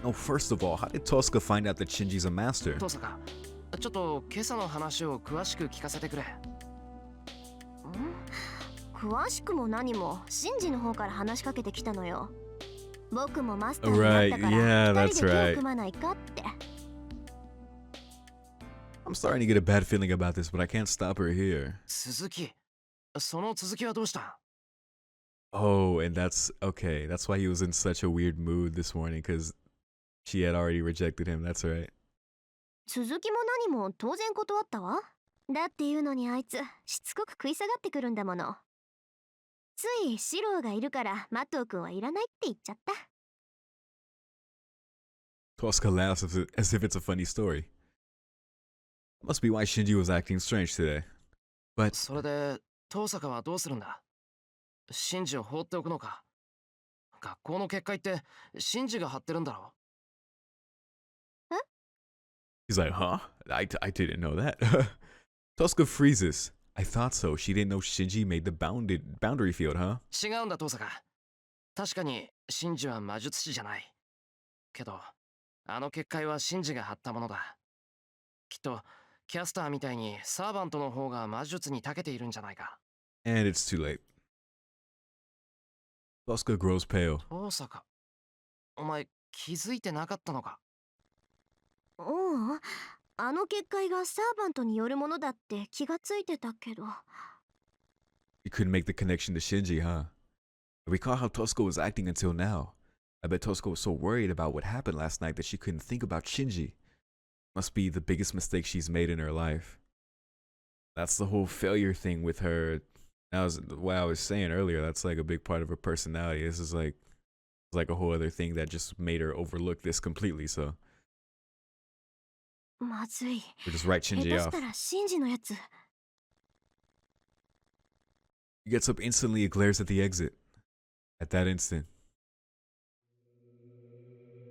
No, first of all, how did Tosca find out that Shinji's a master? トサカ、ちょっと今朝の話を詳しく聞かせてくれ。詳しくも何もシンジの方から話しかけてきたのよ。僕もマスターになったから Yeah, 二 that's 人で手を right. 組まないかって。I'm starting to get a bad feeling about this, but I can't stop her here. 続き、その続きはどうした？ Oh, and that's okay. That's why he was in such a weird mood this morning, because she had already rejected him. That's right. 続きも何も当然断ったわ。だっていうのにあいつしつこく食い下がってくるんだもの。ついシローがいるからマトウ君はいらないって言っちゃった。Tosca laughs as if it's a funny story. Must be why Shinji was acting strange today. But それでトサカはどうするんだ？シンジを放っておくのか？学校の結界ってシンジが張ってるんだろ？ he's like, huh? I didn't know that. Tosca freezes. I thought so. She didn't know Shinji made the boundary field, huh? 違うんだトサカ。確かにシンジは魔術師じゃない。けどあの結界はシンジが張ったものだ。きっとキャスターみたいにサーバントの方が魔術に長けているんじゃないか。 And it's too late. Tosca grows pale. トサカ、お前気づいてなかったのか？おう、あの結界がサーバントによるものだって気がついてたけど。You couldn't make the connection to Shinji, huh? I recall how Tosca was acting until now. I bet Tosca was so worried about what happened last night that she couldn't think about Shinji. Must be the biggest mistake she's made in her life. That's the whole failure thing with her. That was what I was saying earlier. That's like a big part of her personality. This is like a whole other thing that just made her overlook this completely. So まずい。 we'll just write 下 Shinji 手し off. たらシンジのやつ。 He gets up instantly and glares at the exit. At that instant.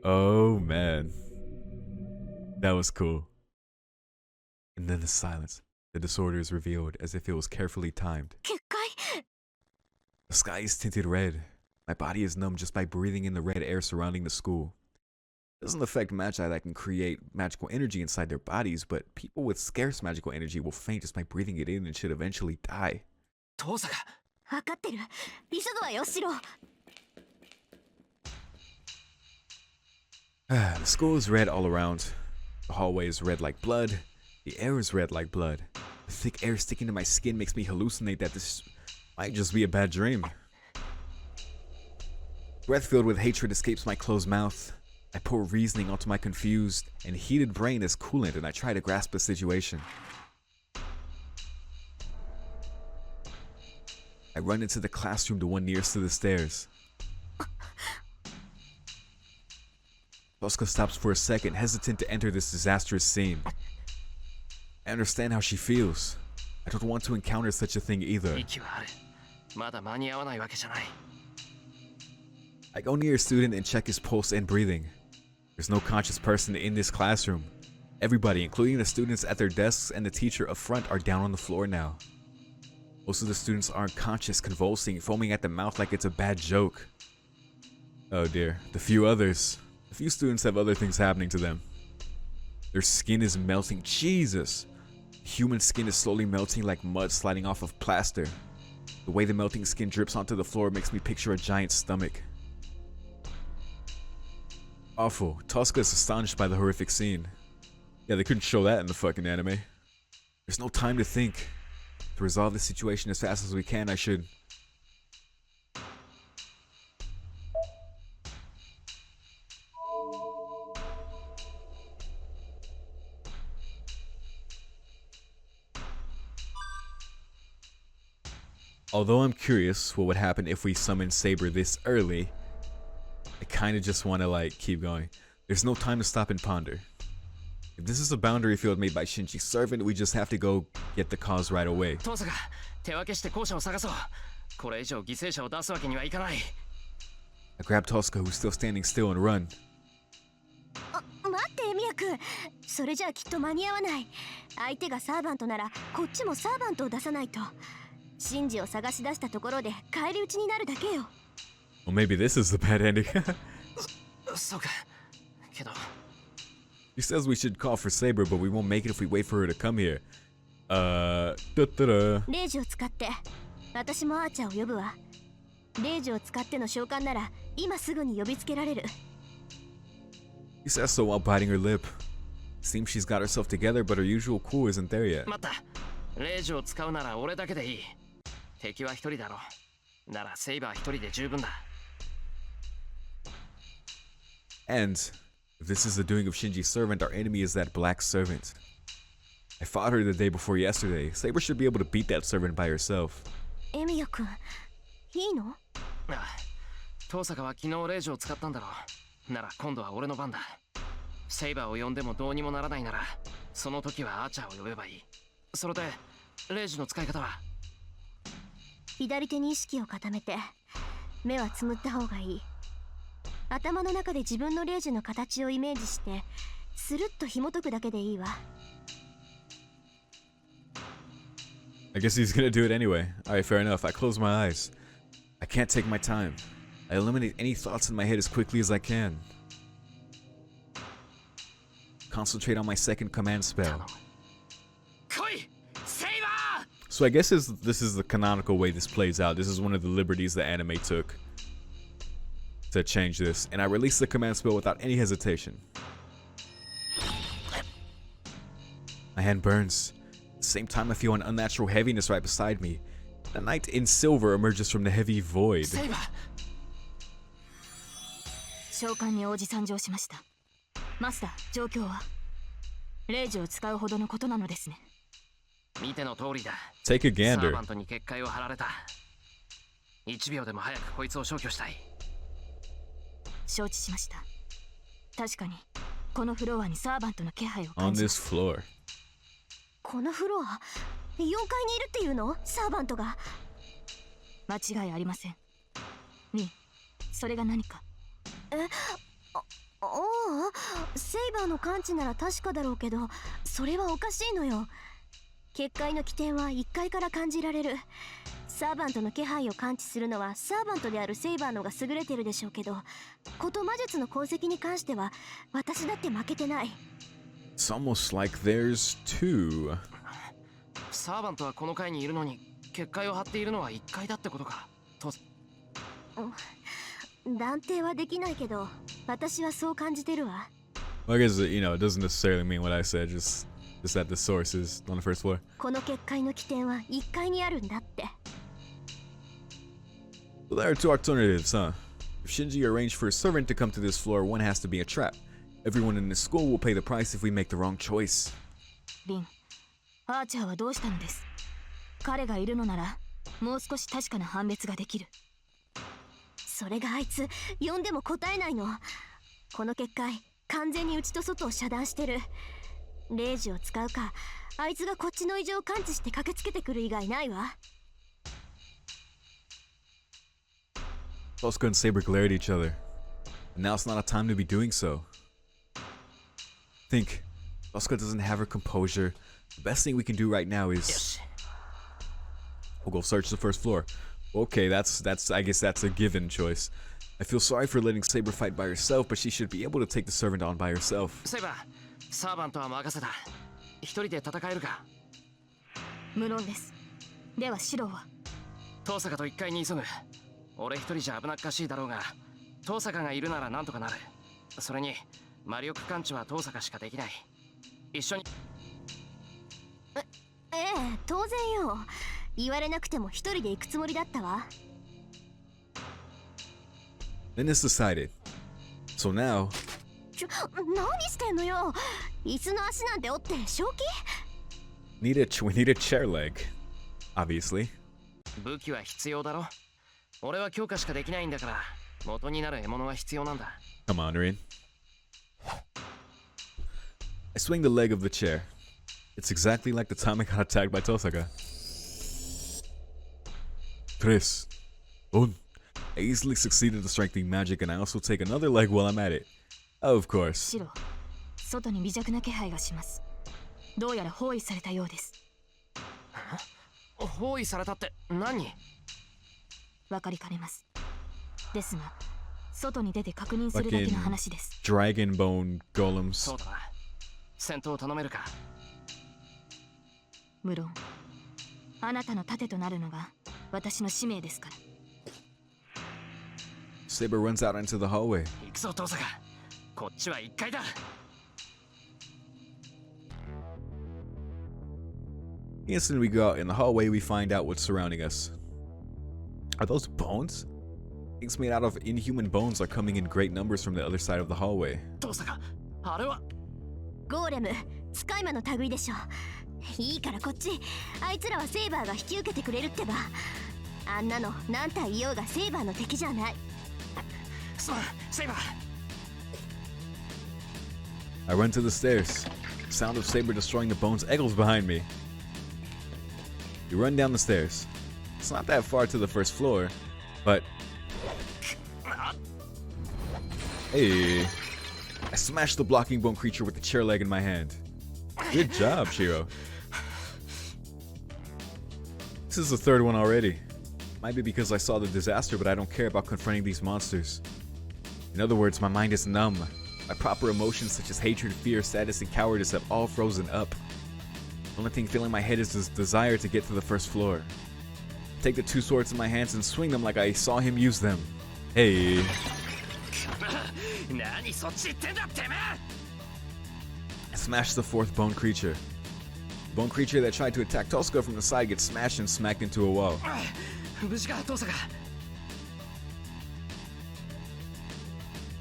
Oh man. That was cool. And then the silence. The disorder is revealed as if it was carefully timed. 結界 The sky is tinted red. My body is numb just by breathing in the red air surrounding the school. It doesn't affect magi that can create magical energy inside their bodies, but people with scarce magical energy will faint just by breathing it in and should eventually die. トサカ、分かってる。急ぐわよ、シロー。 The school is red all around. The hallway is red like blood. The air is red like blood. The thick air sticking to my skin makes me hallucinate that this might just be a bad dream. Breath filled with hatred escapes my closed mouth. I pour reasoning onto my confused and heated brain as coolant, and I try to grasp the situation. I run into the classroom, the one nearest to the stairs. Tosca stops for a second, hesitant to enter this disastrous scene. I understand how she feels. I don't want to encounter such a thing either. 息はある。まだ間に合わないわけじゃない。 I go near a student and check his pulse and breathing. There's no conscious person in this classroom. Everybody, including the students at their desks and the teacher up front, are down on the floor now. Most of the students aren't conscious, convulsing, foaming at the mouth like it's a bad joke. Oh dear. A few students have other things happening to them. Their skin is melting. Jesus! Human skin is slowly melting like mud sliding off of plaster. The way the melting skin drips onto the floor makes me picture a giant stomach. Awful. Tosca is astonished by the horrific scene. Yeah, they couldn't show that in the fucking anime. There's no time to think. To resolve the situation as fast as we can, I should... Although I'm curious what would happen if we summon Saber this early, I kind of just want to like keep going. There's no time to stop and ponder. If this is a boundary field made by Shinji's servant, we just have to go get the cause right away. I grab Tosca, who's still standing still, and run. 待ってエミヤ君、それじゃあきっと間に合わない。相手がサーバントならこっちもサーバントを出さないと。シンジを探し出したところで返り討ちになるだけよ。Well, maybe this is the bad ending. そうか。けど。He says we should call for Saber, but we won't make it if we wait for her to come here. レイジを使って、私もアーチャーを呼ぶわ。レイジを使っての召喚なら今すぐに呼びつけられる。He says so while biting her lip. Seems she's got herself together, but her usual cool isn't there yet. 待った。レイジを使うなら俺だけでいい。敵は一人だろう。ならセイバー一人で十分だ。And if this is the doing of Shinji's servant, our enemy is that black servant. I fought her the day before yesterday. Saber should be able to beat that servant by herself. エミヤ君、いいの？ああ、遠坂は昨日レイジを使ったんだろう。なら今度は俺の番だ。セイバーを呼んでもどうにもならないなら、その時はアーチャーを呼べばいい。それで、レイジの使い方は？左手に意識を固めて、目はつむった方がいい。頭の中で自分のレイジの形をイメージして、スルッと紐解くだけでいいわ。I guess he's gonna do it anyway. Alright, fair enough. I close my eyes. I can't take my time. I eliminate any thoughts in my head as quickly as I can. Concentrate on my second command spell. So I guess this is the canonical way this plays out. This is one of the liberties the anime took to change this. And I release the command spell without any hesitation. My hand burns. At the same time, I feel an unnatural heaviness right beside me. A knight in silver emerges from the heavy void. 召喚に応じ参上しました。マスター、状況は？レイジを使うほどのことなのですね。見ての通りだ。Take a gander. サーバントに結界を張られた。1秒でも早くこいつを消去したい。承知しました。確かにこのフロアにサーバントの気配を On 感じま this す。floor. このフロア、4階にいるっていうの？サーバントが。間違いありません。ミン、それが何か？おお、セイバーの感知なら確かだろうけど、それはおかしいのよ。結界の起点は1階から感じられる。サーバントの気配を感知するのはサーバントであるセイバーのが優れてるでしょうけど、こと魔術の功績に関しては私だって負けてない。It's almost like there's two. サーバントはこの階にいるのに結界を張っているのは1階だってことか。と断定はできないけど、私はそう感じてるわ。I guess, you know, it doesn't necessarily mean what I said, just that the source is on the first floor. この結界の起点は1階にあるんだって。So there are two alternatives, huh? If Shinji arranged for a servant to come to this floor, one has to be a trap. Everyone in the school will pay the price if we make the wrong choice. リン、アーチャーはどうしたのです？彼がいるのなら、もう少し確かな判別ができる。それがあいつ、呼んでも答えないの。この結界、完全に内と外を遮断してる。レイジを使うか、あいつがこっちの異常を感知して駆けつけてくる以外ないわ。Tosca and Saber glare at each other. And now it's not a time to be doing so. Think. Tosca doesn't have her composure. The best thing we can do right now is... We'll go search the first floor. Okay, that's I guess that's a given choice. I feel sorry for letting Saber fight by herself, but she should be able to take the servant on by herself. セイバー、サーバントは任せた。一人で戦えるか？無論です。ではシロは？遠坂と一回に急ぐ。俺一人じゃ危なっかしいだろうが、遠坂がいるならなんとかなる。それに魔力感知は遠坂しかできない。一緒に。ええ、当然よ。言われなくても一人で行くつもりだったわ。Then it's decided. So now. 何してんのよ。椅子の足なんて折って正気？ we need a chair leg. Obviously. 武器は必要だろ。俺は強化しかできないんだから、元になる獲物は必要なんだ。Come on, Rin. I swing the leg of the chair. It's exactly like the time I got attacked by Tosaka. Tres. Un. I easily succeeded at strengthening magic, and I also take another leg while I'm at it. Of course. シロ、外に微弱な気配がします。どうやら包囲されたようです。包囲されたって何？わかりかねます。ですが、外に出て確認するだけの話です。Dragon bone golems. そうだな。戦闘を頼めるか？無論、あなたの盾となるのが私の使命ですから。Saber runs out into the hallway. 行くぞ、遠坂。こっちは1階だ。Instantly we go out in the hallway, we find out what's surrounding us. Are those bones? Things made out of inhuman bones are coming in great numbers from the other side of the hallway. 遠坂、あれはゴーレム、使い魔の類でしょ。いいからこっち。あいつらはセイバーが引き受けてくれるってば。あんなの何体いようがセイバーの敵じゃない。すまん、セイバー。I run to the stairs. The sound of Saber destroying the bones echoes behind me. We run down the stairs. It's not that far to the first floor, but... Hey! I smashed the blocking bone creature with the chair leg in my hand. Good job, Shiro. This is the third one already. Might be because I saw the disaster, but I don't care about confronting these monsters. In other words, my mind is numb. My proper emotions such as hatred, fear, sadness, and cowardice have all frozen up. The only thing filling my head is this desire to get to the first floor. Take the two swords in my hands and swing them like I saw him use them. Hey. I smashed the fourth bone creature. The bone creature that tried to attack Tosca from the side gets smashed and smacked into a wall.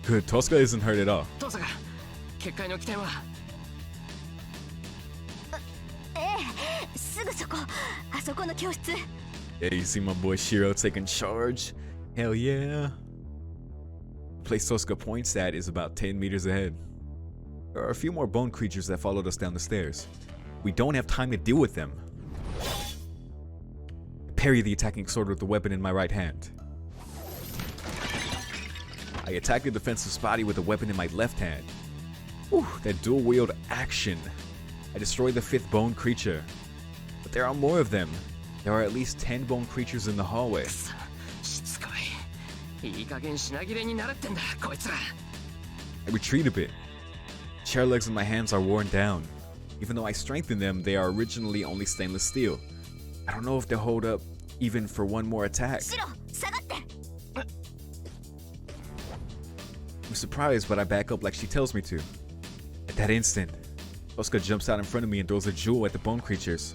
Good, Tosca isn't hurt at all. 結界の起点は？ええ、すぐそこ。あそこの教室。Yeah, you see my boy Shiro taking charge? Hell yeah. The place Tosca points at is about 10 meters ahead. There are a few more bone creatures that followed us down the stairs. We don't have time to deal with them. I parry the attacking sword with the weapon in my right hand. I attack the defensive body with the weapon in my left hand. Whew, that dual wield action. I destroy the fifth bone creature. But there are more of them. There are at least 10 bone creatures in the hallway. しつこい。いい加減品切れになれってんだ、こいつら。I retreat a bit. Chair legs in my hands are worn down. Even though I strengthened them, they are originally only stainless steel. I don't know if they'll hold up even for one more attack. シロ、下がって。I'm surprised, but I back up like she tells me to. At that instant, Tosca jumps out in front of me and throws a jewel at the bone creatures.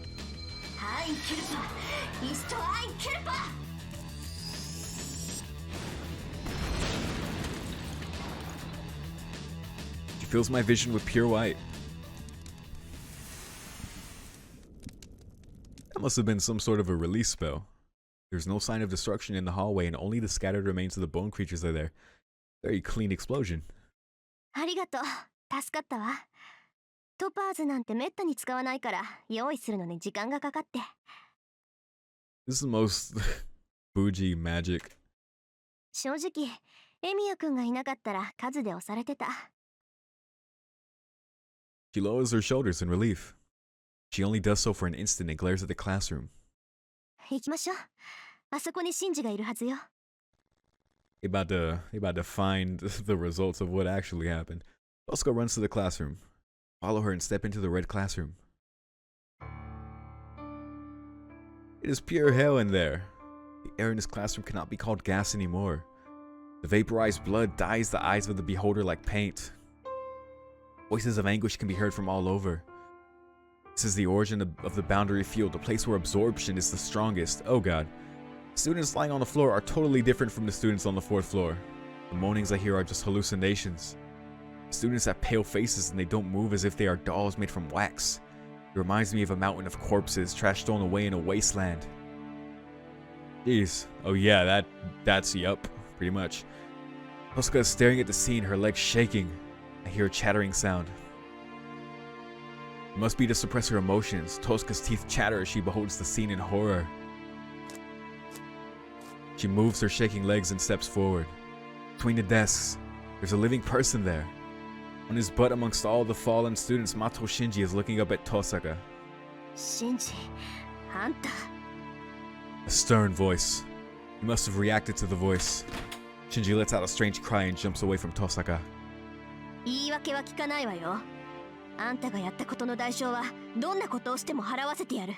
She fills my vision with pure white. That must have been some sort of a release spell. There's no sign of destruction in the hallway and only the scattered remains of the bone creatures are there. Very clean explosion. ありがとう。助かったわ。トパーズなんてめったに使わないから用意するのに時間がかかって。This is the most bougie magic. 正直、エミヤくんがいなかったら数で押されてた。She lowers her shoulders in relief. She only does so for an instant and glares at the classroom. 行きましょう。あそこにシンジがいるはずよ。They about to find the results of what actually happened. Tosca runs to the classroom. Follow her and step into the red classroom. It is pure hell in there. The air in this classroom cannot be called gas anymore. The vaporized blood dyes the eyes of the beholder like paint. Voices of anguish can be heard from all over. This is the origin of the boundary field, the place where absorption is the strongest. Oh god. Students lying on the floor are totally different from the students on the 4th floor. The moanings I hear are just hallucinations. Students have pale faces and they don't move as if they are dolls made from wax. It reminds me of a mountain of corpses, trash thrown away in a wasteland. Jeez. Oh yeah, that's yup, pretty much. Tosca is staring at the scene, her legs shaking. I hear a chattering sound. It must be to suppress her emotions. Tosca's teeth chatter as she beholds the scene in horror. She moves her shaking legs and steps forward. Between the desks, there's a living person there. On his butt amongst all the fallen students, Mato Shinji is looking up at Tosaka. Shinji, Anta. A stern voice. He must have reacted to the voice. Shinji lets out a strange cry and jumps away from Tosaka. 言い訳は聞かないわよ。あんたがやったことの代償はどんなことをしても払わせてやる。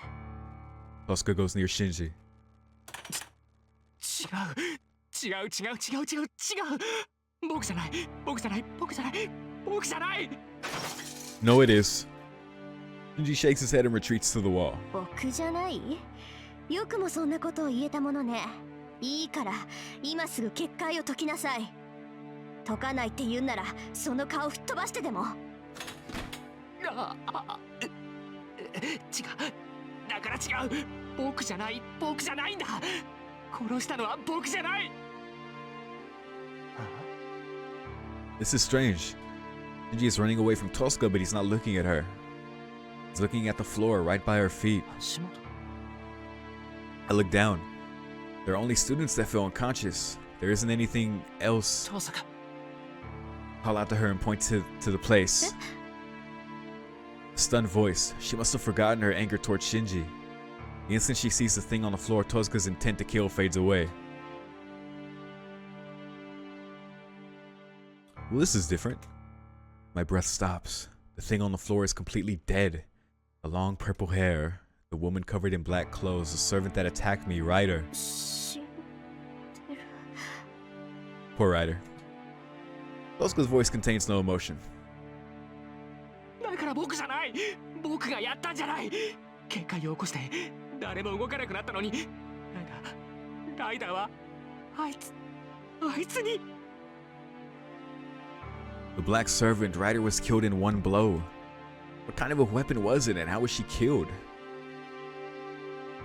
Tosaka goes near Shinji. 違う。僕じゃない。No, it is. Shinji shakes his head and retreats to the wall. 僕じゃない？よくもそんなことを言えたものね。いいから今すぐ結界を解きなさい。解かないって言うんならその顔吹っ飛ばしてでも。違う。だから違う。僕じゃないんだ。殺したのは僕じゃない。This is strange. Shinji is running away from Tosca, but he's not looking at her. He's looking at the floor right by her feet. I look down. There are only students that feel unconscious. There isn't anything else. Call out to her and point to the place. A stunned voice. She must have forgotten her anger towards Shinji. The instant she sees the thing on the floor, Tosca's intent to kill fades away. Well, this is different. My breath stops. The thing on the floor is completely dead. The long purple hair, the woman covered in black clothes, the servant that attacked me, Ryder. Poor Ryder. Tosca's voice contains no emotion. だから僕じゃない。僕がやったんじゃない。結界を起こして誰も動かなくなったのに、ライダーはあいつに。The black servant, Ryder, was killed in one blow. What kind of a weapon was it and how was she killed?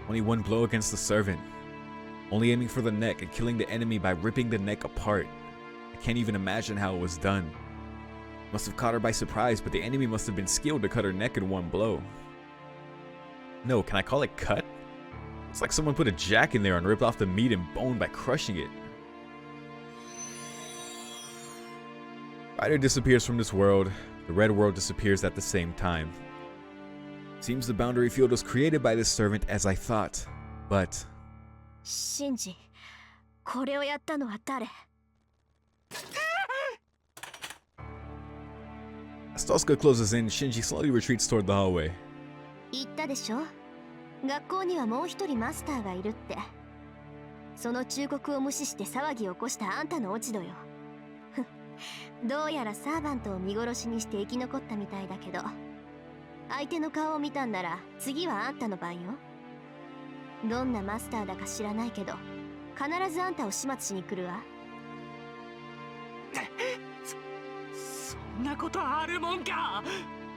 Only one blow against the servant. Only aiming for the neck and killing the enemy by ripping the neck apart. I can't even imagine how it was done. Must have caught her by surprise, but the enemy must have been skilled to cut her neck in one blow. No, can I call it cut? It's like someone put a jack in there and ripped off the meat and bone by crushing it. Ryder disappears from this world. The red world disappears at the same time. Seems the boundary field was created by this servant as I thought, but... Shinji, これをやったのは誰? As Tosca closes in, Shinji slowly retreats toward the hallway. 言ったでしょ? 学校にはもう一人マスターがいるって。その忠告を無視して騒ぎを起こしたあんたの落ち度よ。どうやらサーバントを見殺しにして生き残ったみたいだけど、相手の顔を見たんなら次はあんたの番よ。どんなマスターだか知らないけど、必ずあんたを始末しに来るわ。そんなことあるもんか。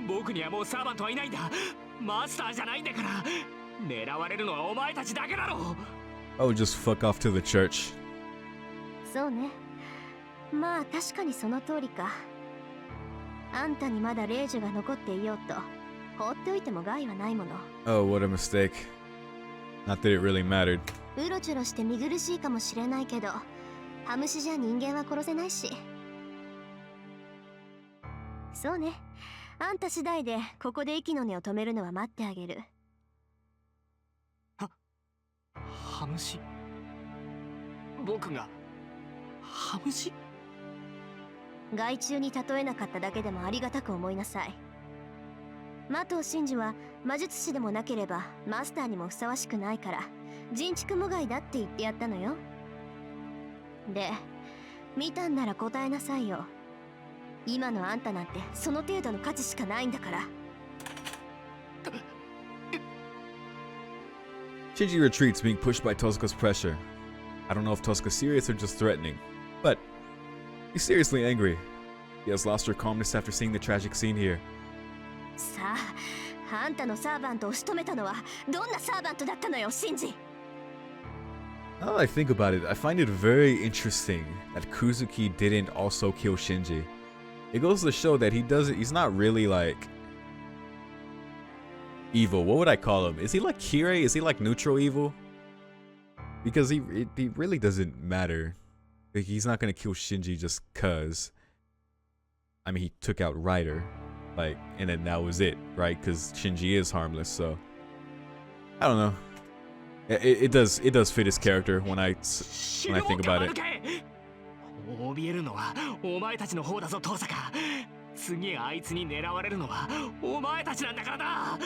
僕にはもうサーバントはいないんだ。マスターじゃないんだから。狙われるのはお前たちだけだろ。I would just fuck off to the church. そうね。まあ確かにその通りか。あんたにまだ霊樹が残っていようと放っておいても害はないもの。Oh, what a mistake. Not that it really mattered. うろちょろして見苦しいかもしれないけど、ハムシじゃ人間は殺せないし。そうね。あんた次第でここで息の根を止めるのは待ってあげる。ハムシ。僕がハムシ。害虫に例えなかっただけでもありがたく思いなさい。麻藤真司は魔術師でもなければマスターにもふさわしくないから人畜無害だって言ってやったのよ。で、見たんなら答えなさいよ。今のあんたなんてその程度の価値しかないんだから。Shinji retreats, being pushed by Tozuka's pressure. I don't know if Tozuka's serious or just threatening, but he's seriously angry. He has lost her calmness after seeing the tragic scene here. さあ、あんたのサーバントを仕留めたのはどんなサーバントだったのよ、シンジ。Now that I think about it, I find it very interesting that Kuzuki didn't also kill Shinji. It goes to show that he's not really like evil. What would I call him? Is he like Kirei? Is he like neutral evil? Because he really doesn't matter. Like, he's not gonna kill Shinji just cause. I mean, he took out Ryder, like, and then that was it, right? Because Shinji is harmless, so I don't know. It does fit his character when I think about it. 怯えるのはお前たちの方だぞ、遠坂。次あいつに狙われるのはお前たちなんだからな。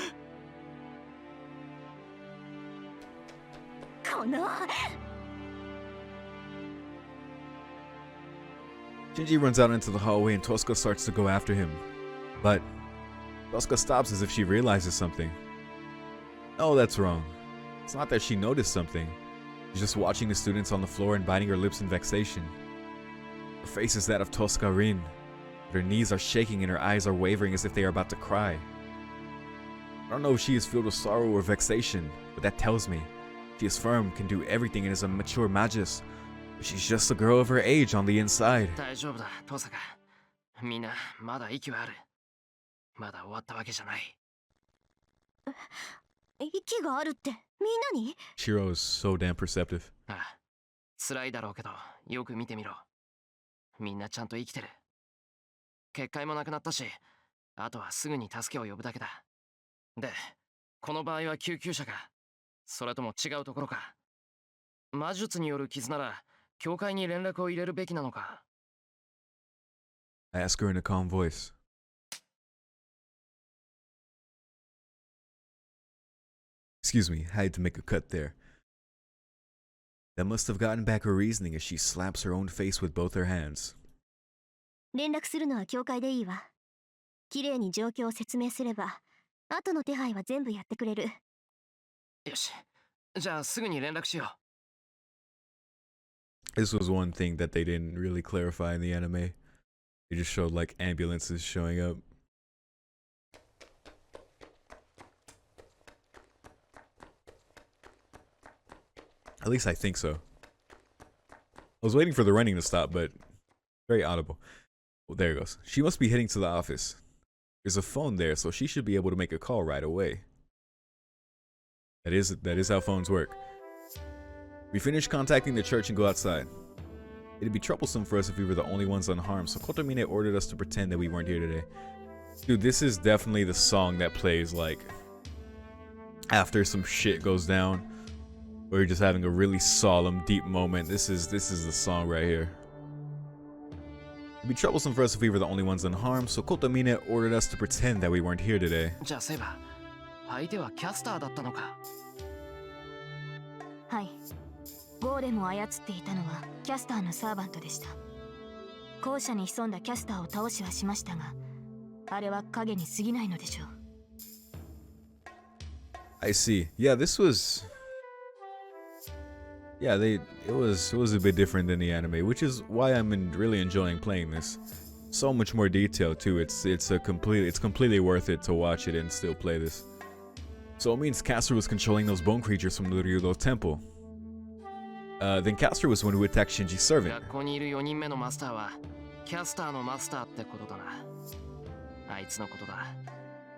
この Shinji runs out into the hallway and Tosuka starts to go after him. But Tosuka stops as if she realizes something. No, that's wrong. It's not that she noticed something. She's just watching the students on the floor and biting her lips in vexation. Her face is that of Tosuka Rin. Her knees are shaking and her eyes are wavering as if they are about to cry. I don't know if she is filled with sorrow or vexation, but that tells me she is firm, can do everything, and is a mature magus. But she's just a girl of her age on the inside. 大丈夫だ、遠坂。みんなまだ息はある。まだ終わったわけじゃない。息があるってみんなに？ Shiro is so damn perceptive. ああ、辛いだろうけど、よく見てみろ。みんなちゃんと生きてる。結界もなくなったし、あとはすぐに助けを呼ぶだけだ。で、この場合は救急車か、それとも違うところか。魔術による傷なら、教会に連絡を入れるべきなのか。I ask her in a calm voice. Excuse me, I had to make a cut there. That must have gotten back her reasoning as she slaps her own face with both her hands. 連絡するのは教会でいいわ。綺麗に状況を説明すれば、後の手配は全部やってくれる。よし、じゃあすぐに連絡しよう。This was one thing that they didn't really clarify in the anime. They just showed like ambulances showing up. At least I think so. I was waiting for the running to stop, but very audible. Well, there it goes. She must be heading to the office. There's a phone there, so she should be able to make a call right away. That is how phones work. We finish contacting the church and go outside. It'd be troublesome for us if we were the only ones unharmed, so Kotomine ordered us to pretend that we weren't here today. Dude, this is definitely the song that plays like after some shit goes down, or you're just having a really solemn, deep moment. This is the song right here. It'd be troublesome for us if we were the only ones unharmed, so Kotomine ordered us to pretend that we weren't here today. じゃあセイバー、相手はキャスターだったのか。はい。ゴーレムを操っていたのはキャスターのサーバントでした。校舎に潜んだキャスターを倒しはしましたが、あれは影に過ぎないのでしょう。I see. Yeah, this was. Yeah, it was a bit different than the anime, which is why I'm really enjoying playing this. So much more detail too. It's completely worth it to watch it and still play this. So it means Castor was controlling those bone creatures from the Ryudo temple. Then Castor was the one who attacked Shinji's servant. 学校にいる4人目のマスターはキャスターのマスターってことだな。あいつのことだ。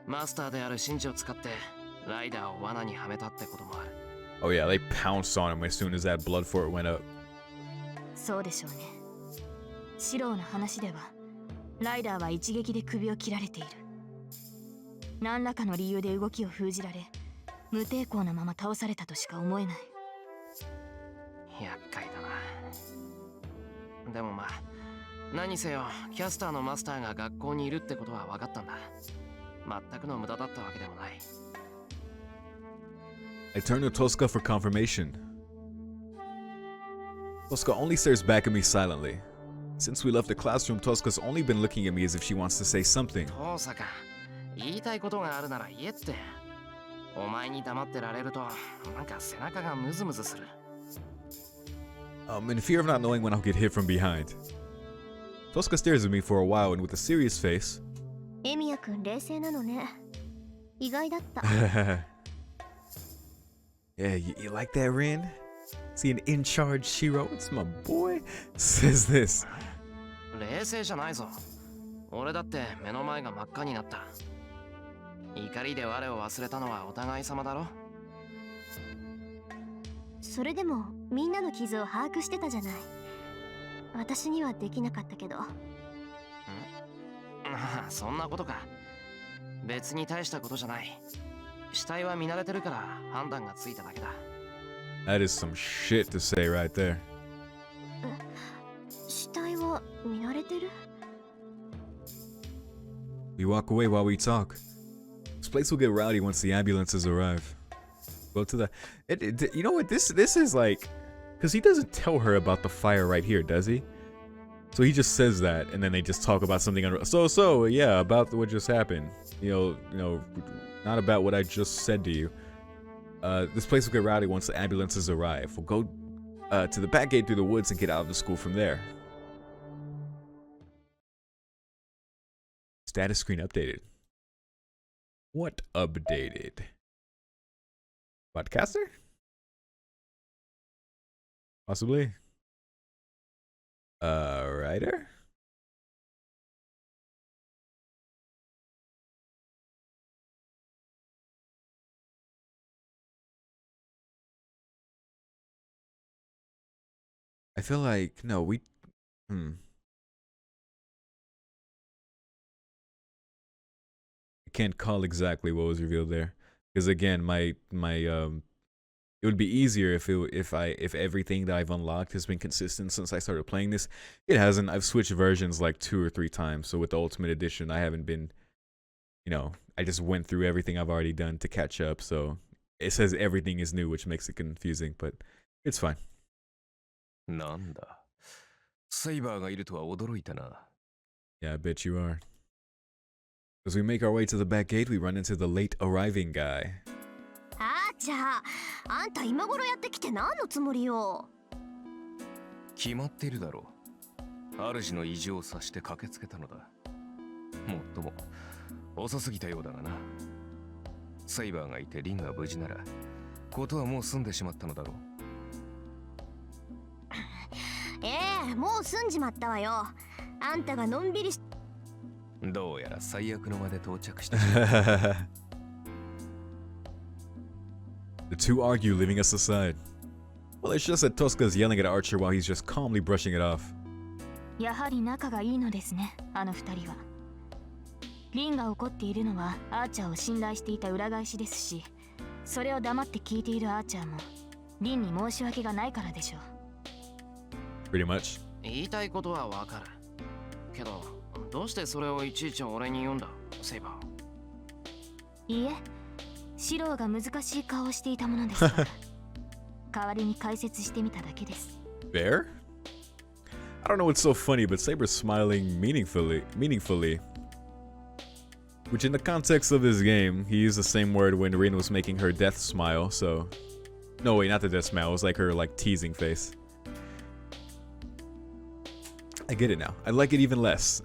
マスターであるシンジを使ってライダーを罠にはめたってこともある。Oh yeah, they pounced on him as soon as that blood fort went up. そうでしょうね。シローの話では、ライダーは一撃で首を切られている。何らかの理由で動きを封じられ、無抵抗なまま倒されたとしか思えない。厄介だな。でもまあ何せよキャスターのマスターが学校にいるってことは分かったんだ。全くの無駄だったわけでもない。I turn to Tosca for confirmation. Tosca only stares back at me silently. Since we left the classroom, Tosca's only been looking at me as if she wants to say something. 遠坂、言いたいことがあるなら言えって。お前に黙ってられるとなんか背中がムズムズする。In fear of not knowing when I'll get hit from behind. Tosca stares at me for a while and with a serious face. エミヤくん冷静なのね。意外だった。Yeah, you like that, Rin? See an in-charge Shiro? It's my boy. Says this. 冷静じゃないぞ。俺だって目の前が真っ赤になった。怒りで我を忘れたのはお互い様だろ。それでもみんなの傷を把握してたじゃない。私にはできなかったけど。そんなことか。別に大したことじゃない。死体は見慣れてるから判断がついただけだ。That is some shit to say right there. 死体は見慣れてる？ We walk away while we talk. This place will get rowdy once the ambulances arrive. Go to the... you know what? This is like... Because he doesn't tell her about the fire right here, does he? So he just says that, and then they just talk about something... yeah, about what just happened. You know, not about what I just said to you. This place will get rowdy once the ambulances arrive. We'll go to the back gate through the woods and get out of the school from there. Status screen updated. What updated? Podcaster? Possibly. Writer? I feel like no, we I can't call exactly what was revealed there because again, my it would be easier if everything that I've unlocked has been consistent since I started playing this. It hasn't. I've switched versions like 2 or 3 times. So with the Ultimate Edition, I haven't been, I just went through everything I've already done to catch up. So it says everything is new, which makes it confusing, but it's fine. なんだ。セイバーがいるとは驚いたな。Yeah, I bet you are. As we make our way to the back gate, we run into the late arriving guy. あーちゃあんた今頃やってきて何のつもりよ。決まっているだろう。主の意地を察して駆けつけたのだ。もっとも遅すぎたようだがな。セイバーがいてリンが無事ならことはもう済んでしまったのだろう。もう済んじまったわよ。あんたがのんびりし。どうやら最悪のまで到着した。The two argue, leaving us aside. Well, it's just that Tosca's yelling at Archer while he's just calmly brushing it off. やはり仲がいいのですね、あの二人は。リンが怒っているのはアーチャーを信頼していた裏返しですし、それを黙って聞いているアーチャーもリンに申し訳がないからでしょう。Pretty much. 言いたいことはわかる。けど、どうしてそれをいちいち俺に言うんだ、セイバー。いいえ、シローが難しい顔をしていたものですから。代わりに解説してみただけです。Bear? I don't know what's so funny, but Saber's smiling meaningfully. Which in the context of this game, he used the same word when Rin was making her death smile, so... No, wait, not the death smile, it was like her, teasing face. I get it now. I like it even less.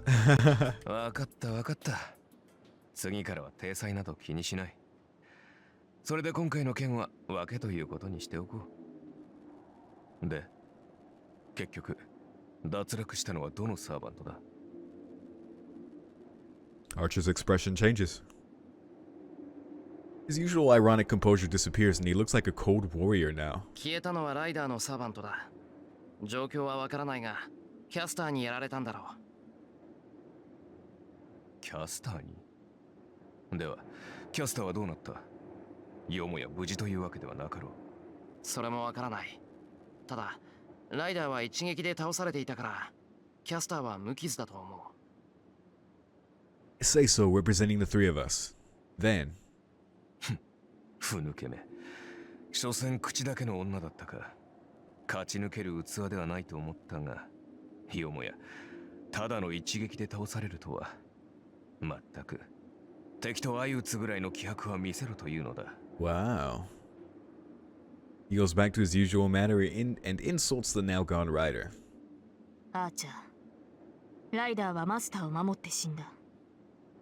わかったわかった。次からは体裁など気にしない。それで今回の件は分けということにしておこう。で、結局脱落したのはどのサーバントだ？ Archer's expression changes. His usual ironic composure disappears and he looks like a cold warrior now. 消えたのはライダーのサーバントだ。状況はわからないが、キャスターにやられたんだろう。キャスターに？では、キャスターはどうなった？よもや無事というわけではなかろう。それもわからない。ただ、ライダーは一撃で倒されていたから、キャスターは無傷だと思う。Say so, representing the three of us. Then, ふぬけめ。所詮口だけの女だったか。勝ち抜ける器ではないと思ったが、よもやただの一撃で倒されるとは。まったく敵と相打つぐらいの気迫は見せろというのだ。wow. He goes back to his usual manner and insults the now gone rider. アーチャー、ライダーはマスターを守って死んだ。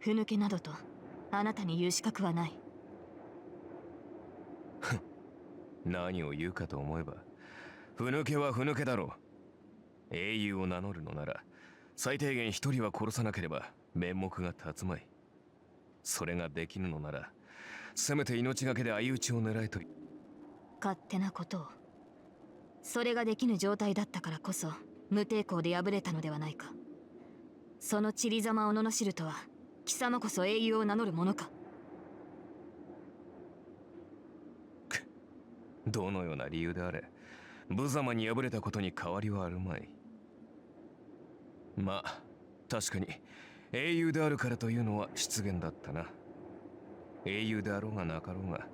ふぬけなどとあなたに言う資格はない。何を言うかと思えば、ふぬけはふぬけだろう。英雄を名乗るのなら最低限一人は殺さなければ面目が立つまい。それができぬのならせめて命がけで相打ちを狙えと。勝手なことを。それができぬ状態だったからこそ無抵抗で敗れたのではないか。その散りざまを罵るとは貴様こそ英雄を名乗るものか。どのような理由であれ無様に敗れたことに変わりはあるまい。まあ確かに英雄であるからというのは失言だったな。英雄であろうがなかろうが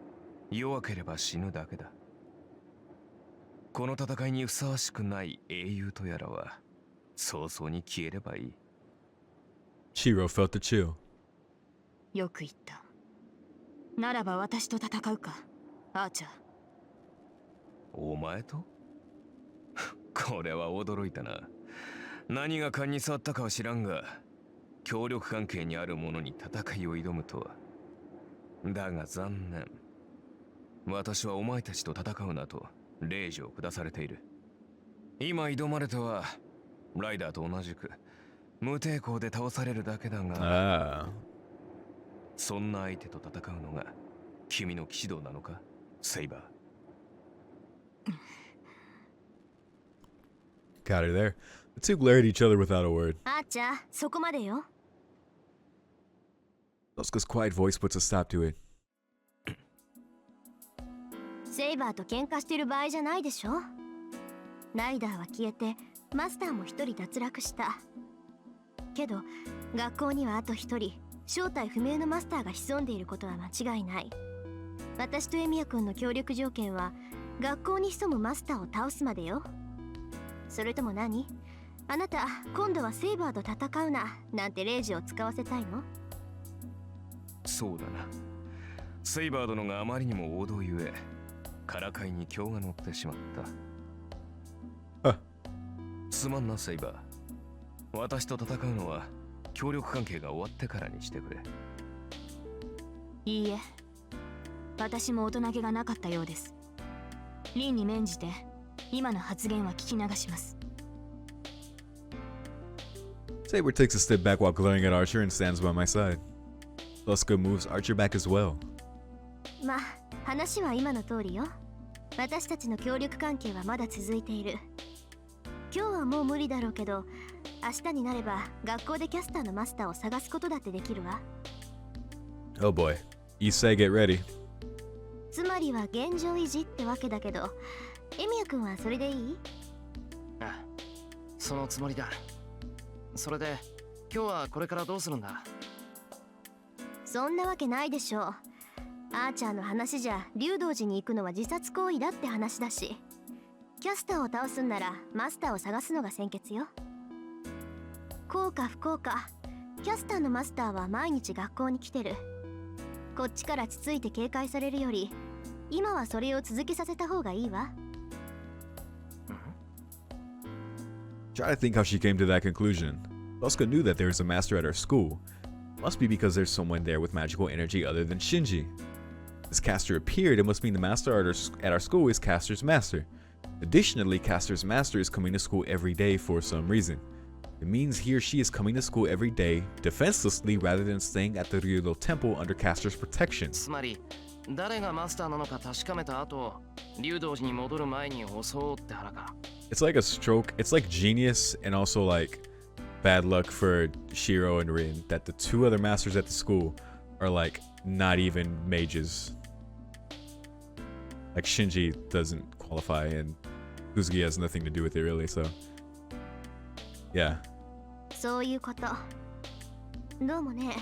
弱ければ死ぬだけだ。この戦いにふさわしくない英雄とやらは早々に消えればいい。 Shiro felt the chill. よく言った。ならば私と戦うか、アーチャー。お前とこれは驚いたな。何が勘に触ったかは知らんが、協力関係にある者に戦いを挑むとは。だが残念。私はお前たちと戦うなと令状を下されている。今挑まれてはライダーと同じく無抵抗で倒されるだけだが、そんな相手と戦うのが君の騎士道なのか、セイバー。Got her there. The two glared at each other without a word. あーちゃん、そこまでよ。Tosca's quiet voice puts a stop to it. セイバーと喧嘩してる場合じゃないでしょ。ライダーは消えてマスターも一人脱落した。けど学校にはあと一人正体不明のマスターが潜んでいることは間違いない。私とエミヤ君の協力条件は学校に潜むマスターを倒すまでよ。それとも何？あなた今度はセイバーと戦うななんて令状を使わせたいの？そうだな。セイバー殿があまりにも王道ゆえからかいに興が乗ってしまった。すまんなセイバー。私と戦うのは協力関係が終わってからにしてくれ。いいえ、私も大人げがなかったようです。凛に免じて今の発言は聞き流します。Saber takes a step back while glaring at Archer and stands by my side. Tosca moves Archer back as well. まあ話は今の通りよ。私たちの協力関係はまだ続いている。今日はもう無理だろうけど、明日になれば学校でキャスターのマスターを探すことだってできるわ。Oh boy. ISSEI, get ready. つまりは現状維持ってわけだけど、エミヤ君はそれでいい？ああ、そのつもりだ。それで今日はこれからどうするんだ？そんなわけないでしょう。アーチャーの話じゃ竜道寺に行くのは自殺行為だって話だし、キャスターを倒すんならマスターを探すのが先決よ。幸か不幸か、キャスターのマスターは毎日学校に来てる。こっちからつついて警戒されるより今はそれを続けさせた方がいいわ。Try to think how she came to that conclusion. Tosca knew that there is a master at our school. Must be because there's someone there with magical energy other than Shinji. This caster appeared, it must mean the master at our school is caster's master. Additionally, caster's master is coming to school every day for some reason. It means he or she is coming to school every day defenselessly rather than staying at the Ryudo Temple under caster's protection. つまり誰がマスターなのか確かめた後、竜道寺に戻る前に襲おうって腹か。It's like a stroke. It's like genius and also like bad luck for Shiro and Rin that the two other masters at the school are like not even mages. Like Shinji doesn't qualify and Kuzuki has nothing to do with it really, so yeah. そういうこと。どうもね、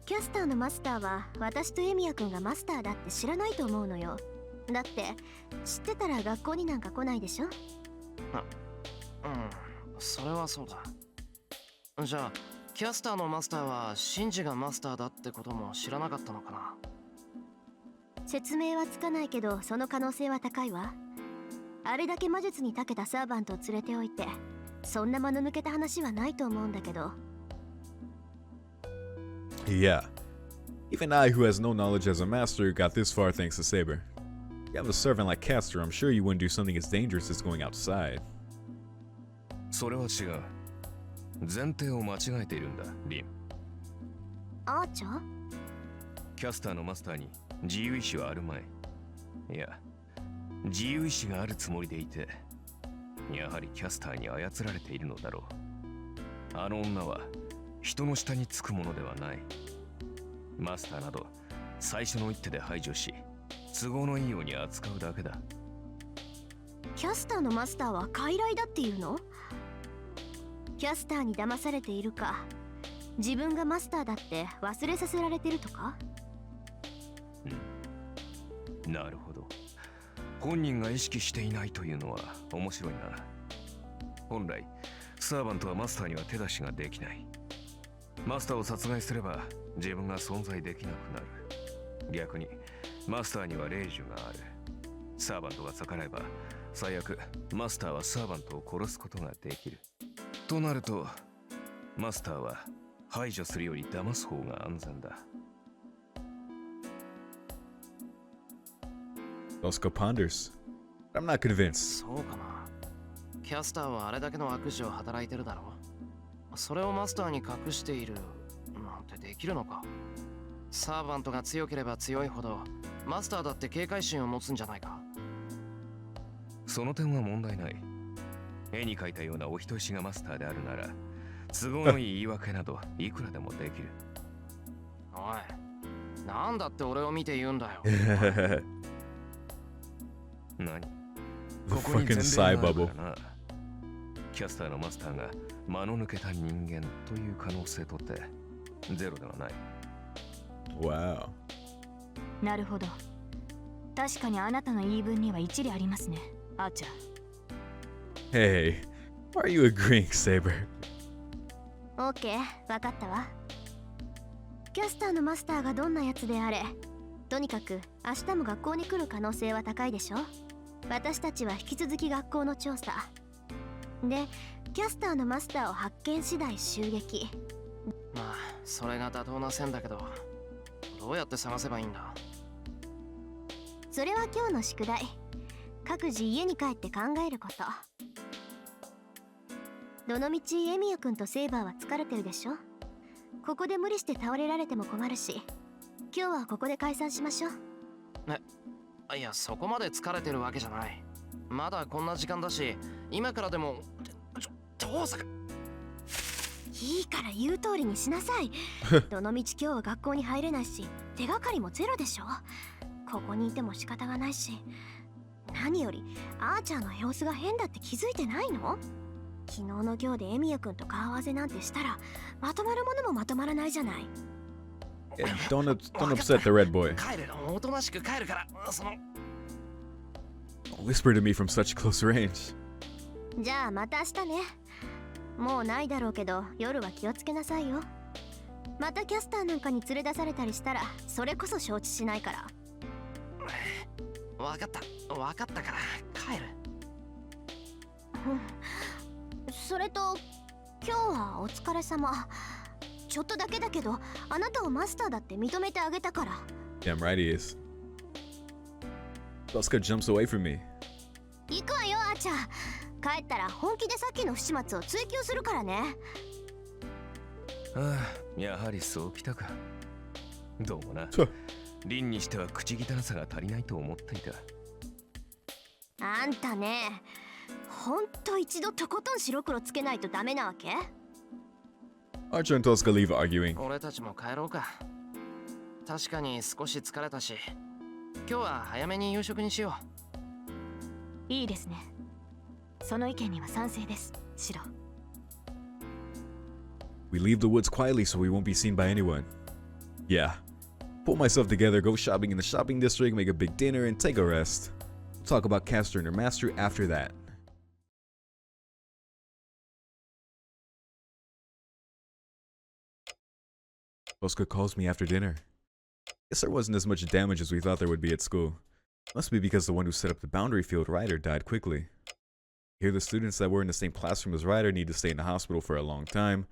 キャスターのマスターは私とエミヤくんがマスターだって知らないと思うのよ。だって知ってたら学校になんか来ないでしょ。それはそうだ。じゃあキャスターのマスターはシンジがマスターだってことも知らなかったのかな。説明はつかないけどその可能性は高いわ。あれだけ魔術に長けたサーバントを連れておいてそんな間の抜けた話はないと思うんだけど。Yeah. Even I, who has no knowledge as a master, got this far thanks to Saber. You have a servant like Castor, I'm sure you wouldn't do something as dangerous as going outside. それは違う。前提を間違えているんだ、リン。アーチャー？キャスターのマスターに自由意志はあるまい。いや、自由意志があるつもりでいて、やはりキャスターに操られているのだろう。あの女は人の下につくものではない。マスターなど最初の一手で排除し、都合のいいように扱うだけだ。キャスターのマスターは傀儡だっていうの？キャスターに騙されているか、自分がマスターだって忘れさせられてるとか？なるほど。本人が意識していないというのは面白いな。本来サーバントはマスターには手出しができない。マスターを殺害すれば自分が存在できなくなる。逆にマスターには霊樹がある。サーバントが逆らえば最悪マスターはサーバントを殺すことができる。となるとマスターは排除するより騙す方が安全だ。Oscar ponders. I'm not convinced. そうかな。キャスターはあれだけの悪事を働いてるだろう。それをマスターに隠しているなんてできるのか。サーバントが強ければ強いほどマスターだって警戒心を持つんじゃないか。その点は問題ない。絵に描いたようなお人よしがマスターであるなら都合のいい言い訳などいくらでもできる。おい、なんだって俺を見て言うんだよ。何？ The ここに fucking 前例 Psy がある bubble. からな。キャスターのマスターが間の抜けた人間という可能性とってゼロではない。Wow. なるほど。確かにあなたの言い分には一理ありますね、アーチャー。Hey, why are you agreeing, Saber? オーケー、わかったわ。キャスターのマスターがどんなやつであれ、とにかく明日も学校に来る可能性は高いでしょ。私たちは引き続き学校の調査で、キャスターのマスターを発見次第襲撃。まあそれが妥当な線だけど、どうやって探せばいいんだ。それは今日の宿題。各自家に帰って考えること。どのみちエミヤくんとセイバーは疲れてるでしょ。ここで無理して倒れられても困るし、今日はここで解散しましょう。いや、そこまで疲れてるわけじゃない。まだこんな時間だし、今からでも。どうさか。いいから言う通りにしなさい。どのみち今日は学校に入れないし、手がかりもゼロでしょ。ここにいても仕方がないし、何よりアーチャーの様子が変だって気づいてないの？昨日の今日でエミヤくんと顔合わせなんてしたらまとまるものもまとまらないじゃない。Yeah, don't upset the red boy. 帰る、おとなしく帰るから。その Whisper to me from such close range. じゃあまた明日ね。もうないだろうけど夜は気をつけなさいよ。またキャスターなんかに連れ出されたりしたらそれこそ承知しないから。わかったから帰る。それと今日はお疲れ様。ちょっとだけだけどあなたをマスターだって認めてあげたから。 Damn right he is. Oscar jumps away from me. 行くわよアーチャー。帰ったら本気でさっきの不始末を追求するからね。ああ、やはりそうきたか。どうもな。凛にしては口汚さが足りないと思っていた。あんたね、ほんと一度とことん白黒つけないとダメなわけ？ Archer and Tosca leave arguing. 俺たちも帰ろうか。確かに少し疲れたし、今日は早めに夕食にしよいいですね。その意見には賛成です、シロ。We leave the woods quietly so we won't be seen by anyone. Yeah. Pull myself together, go shopping in the shopping district, make a big dinner, and take a rest. We'll talk about Castor and her master after that. Oscar calls me after dinner. Guess there wasn't as much damage as we thought there would be at school. Must be because the one who set up the boundary field, Ryder, died quickly. Here the students that were in the same classroom as Ryder need to stay in the hospital for a long time.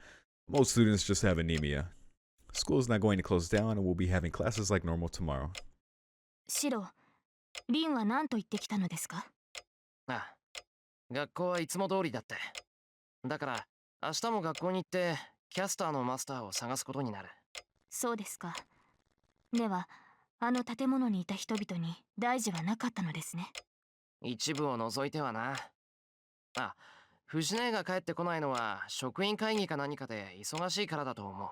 Most students just have anemia. School's not going to close down and we'll be having classes like normal tomorrow. シロ、リンは何と言ってきたのですか？ああ、学校はいつも通りだって。だから明日も学校に行ってキャスターのマスターを探すことになる。そうですか。では、あの建物にいた人々に大事はなかったのですね。一部を除いてはな。あ、藤姉が帰ってこないのは職員会議か何かで忙しいからだと思う。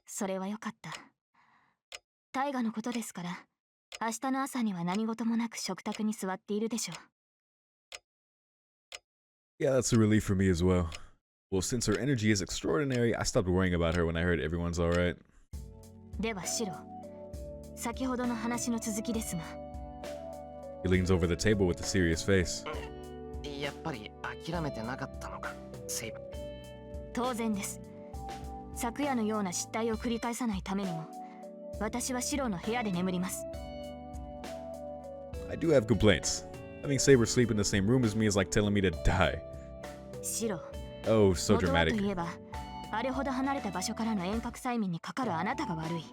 それはよかった。大河のことですから、明日の朝には何事もなく食卓に座っているでしょう。Yeah, that's a relief for me as well. Well, since her energy is extraordinary, I stopped worrying about her when I heard everyone's alright. ではシロ、先ほどの話の続きですが。He leans over the table with a serious face. やっぱり諦めてなかったのか、セイブ。当然です。昨夜のような失態を繰り返さないためにも、私はシロの部屋で眠ります。I do have complaints. Having Saber sleep in the same room as me is like telling me to die. シロ。Oh, so 元はと dramatic. いえば、あれほど離れた場所からの遠隔催眠にかかるあなたが悪い。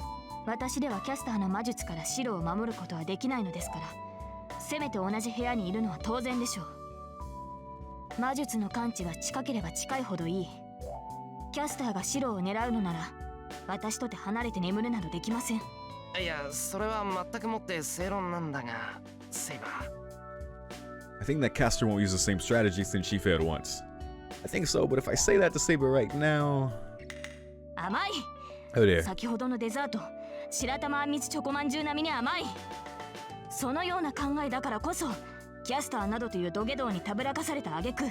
私ではキャスターの魔術からシロを守ることはできないのですから、せめて同じ部屋にいるのは当然でしょう。魔術の感知は近ければ近いほどいい。キャスターがシロを狙うのなら、私とて離れて眠るなどできません。いや、それは全くもって正論なんだが、セイバー。I think that Castor won't use the same strategy since she failed once. I think so, but if I say that to Saber right now... 甘い。 Oh dear. 先ほどのデザート、白玉あんみつチョコまんじゅう並みに甘い。そのような考えだからこそ、キャスターなどという土下座にたぶらかされた挙句、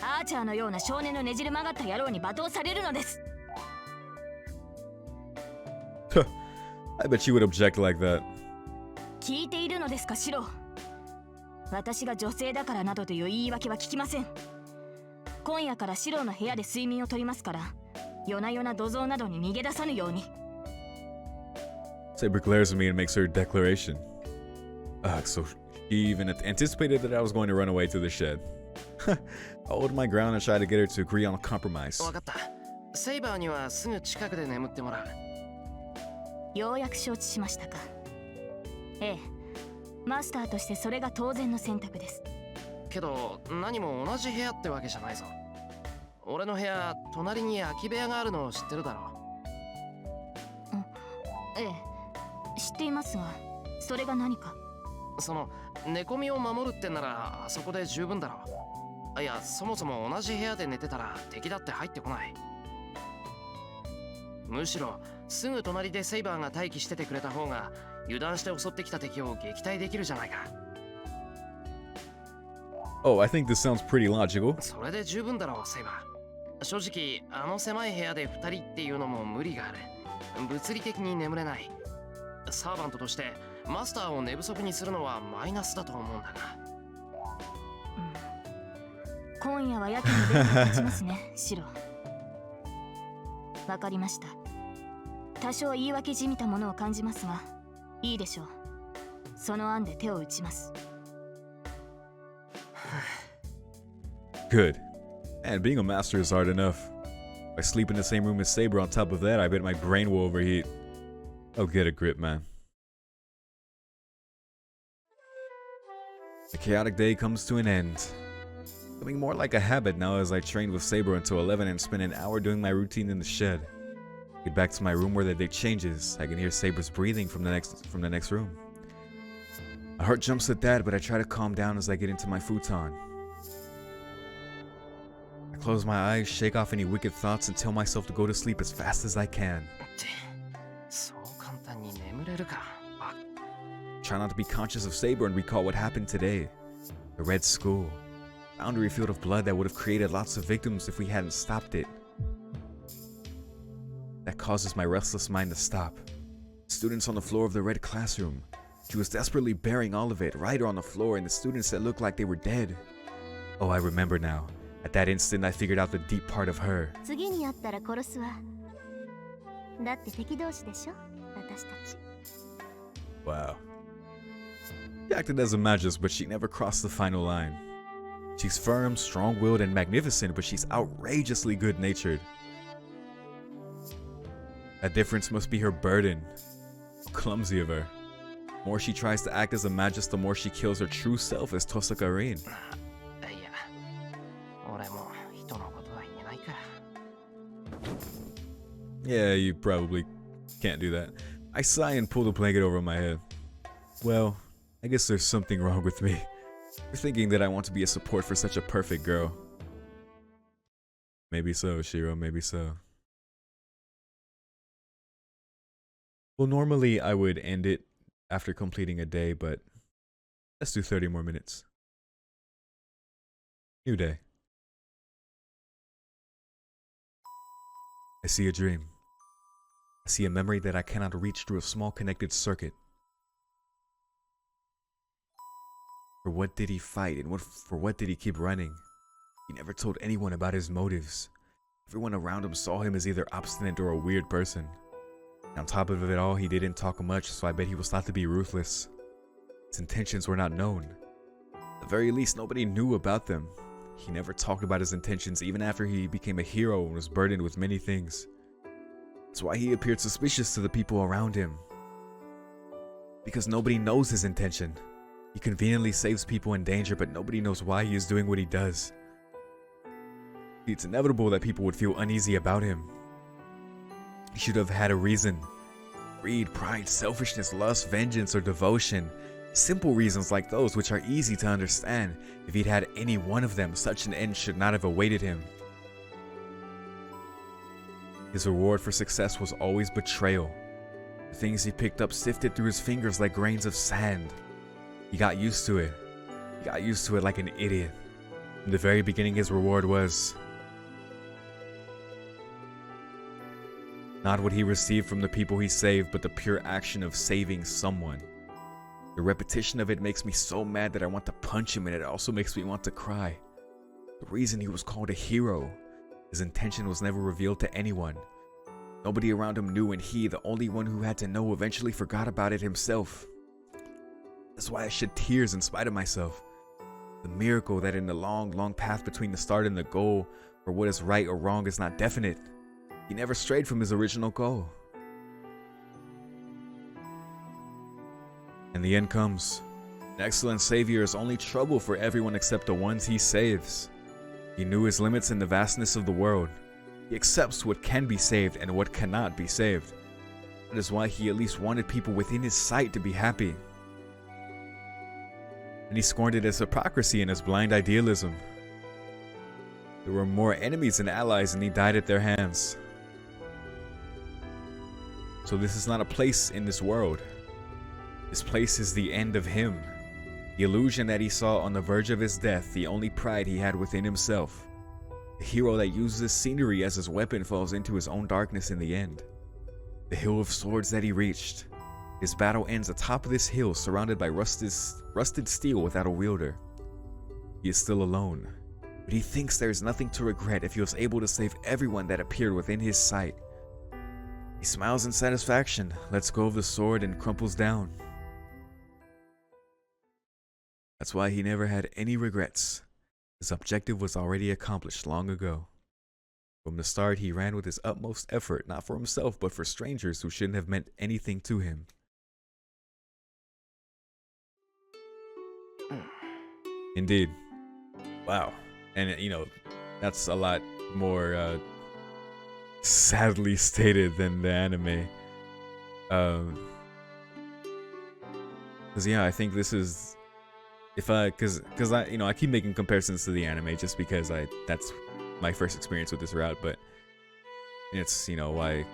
アーチャーのような少年のねじれ曲がった野郎に罵倒されるのです。I bet you would object like that. 聞いているのですか、シロ。私が女性だからなどという言い訳は聞きません。今夜からシロの部屋で睡眠をとりますから、夜な夜な土蔵などに逃げ出さぬように。Saber glares at me and makes her declaration. So she even anticipated that I was going to run away to the shed. I hold my ground and try to get her to agree on a compromise. わかった。セイバーにはすぐ近くで眠ってもらう。ようやく承知しましたか。ええ、マスターとしてそれが当然の選択です。けど何も同じ部屋ってわけじゃないぞ。俺の部屋、隣に空き部屋があるのを知ってるだろう。ええ、知っていますが、それが何か。その寝込みを守るってならあそこで十分だろう。いや、そもそも同じ部屋で寝てたら敵だって入ってこない。むしろすぐ隣でセイバーが待機しててくれた方が油断して襲ってきた敵を撃退できるじゃないか。Oh, I think this sounds pretty logical. それで十分だろう、セイバー。正直あの狭い部屋で2人っていうのも無理がある。物理的に眠れない。サーバントとしてマスターを寝不足にするのはマイナスだと思うんだが。今夜はやけに電気立ちますね、シロ。わかりました。多少言い訳じみたものを感じますが、いいでしょう。その案で手を打ちます。Good. And being a master is hard enough. If I sleep in the same room as Saber on top of that, I bet my brain will overheat. Oh, get a grip, man. The chaotic day comes to an end. Becoming more like a habit now as I trained with Saber until 11 and spend an hour doing my routine in the shed. Get back to my room where the day changes. I can hear Saber's breathing from the next room. My heart jumps at that, but I try to calm down as I get into my futon. I close my eyes, shake off any wicked thoughts, and tell myself to go to sleep as fast as I can. そう簡単に眠れるか。Try not to be conscious of Saber and recall what happened today. The Red School. Boundary field of blood that would have created lots of victims if we hadn't stopped it. That causes my restless mind to stop. Students on the floor of the red classroom. She was desperately burying all of it right on the floor, and the students that looked like they were dead. Oh, I remember now. At that instant, I figured out the deep part of her. 次に会ったら殺すわ。だって敵同士でしょ、私たち。Wow. She acted as a magus, but she never crossed the final line. She's firm, strong-willed, and magnificent, but she's outrageously good-natured. That difference must be her burden. How clumsy of her. The more she tries to act as a magus, the more she kills her true self as Tosaka Rin. いや、俺も人のことは言えないから。Yeah, you probably can't do that. I sigh and pull the blanket over my head. Well, I guess there's something wrong with me. For thinking that I want to be a support for such a perfect girl. Maybe so, Shiro, maybe so. Well, normally I would end it after completing a day, but let's do 30 more minutes. New day. I see a dream. I see a memory that I cannot reach through a small connected circuit. For what did he fight, and for what did he keep running? He never told anyone about his motives. Everyone around him saw him as either obstinate or a weird person. On top of it all, he didn't talk much, so I bet he was thought to be ruthless. His intentions were not known. At the very least, nobody knew about them. He never talked about his intentions even after he became a hero and was burdened with many things. That's why he appeared suspicious to the people around him. Because nobody knows his intention. He conveniently saves people in danger, but nobody knows why he is doing what he does. It's inevitable that people would feel uneasy about him. He should have had a reason. Greed, pride, selfishness, lust, vengeance, or devotion. Simple reasons like those which are easy to understand. If he'd had any one of them, such an end should not have awaited him. His reward for success was always betrayal. The things he picked up sifted through his fingers like grains of sand. He got used to it. He got used to it like an idiot. In the very beginning, his reward was not what he received from the people he saved, but the pure action of saving someone. The repetition of it makes me so mad that I want to punch him, and it also makes me want to cry. The reason he was called a hero, his intention was never revealed to anyone. Nobody around him knew, and he, the only one who had to know, eventually forgot about it himself. That's why I shed tears in spite of myself. The miracle that in the long, long path between the start and the goal, for what is right or wrong is not definite. He never strayed from his original goal. And the end comes. An excellent savior is only trouble for everyone except the ones he saves. He knew his limits in the vastness of the world. He accepts what can be saved and what cannot be saved. That is why he at least wanted people within his sight to be happy. And he scorned it as hypocrisy and as blind idealism. There were more enemies than allies, and he died at their hands. So this is not a place in this world. This place is the end of him. The illusion that he saw on the verge of his death, the only pride he had within himself. The hero that uses scenery as his weapon falls into his own darkness in the end. The hill of swords that he reached. His battle ends atop of this hill, surrounded by rusted steel without a wielder. He is still alone, but he thinks there is nothing to regret if he was able to save everyone that appeared within his sight. He smiles in satisfaction, lets go of the sword, and crumples down. That's why he never had any regrets. His objective was already accomplished long ago. From the start, he ran with his utmost effort, not for himself, but for strangers who shouldn't have meant anything to him. Indeed. Wow. And, you know, that's a lot more sadly stated than the anime. Because, yeah, I think this is... Because I, you know, I keep making comparisons to the anime just because that's my first experience with this route, but it's, you know, why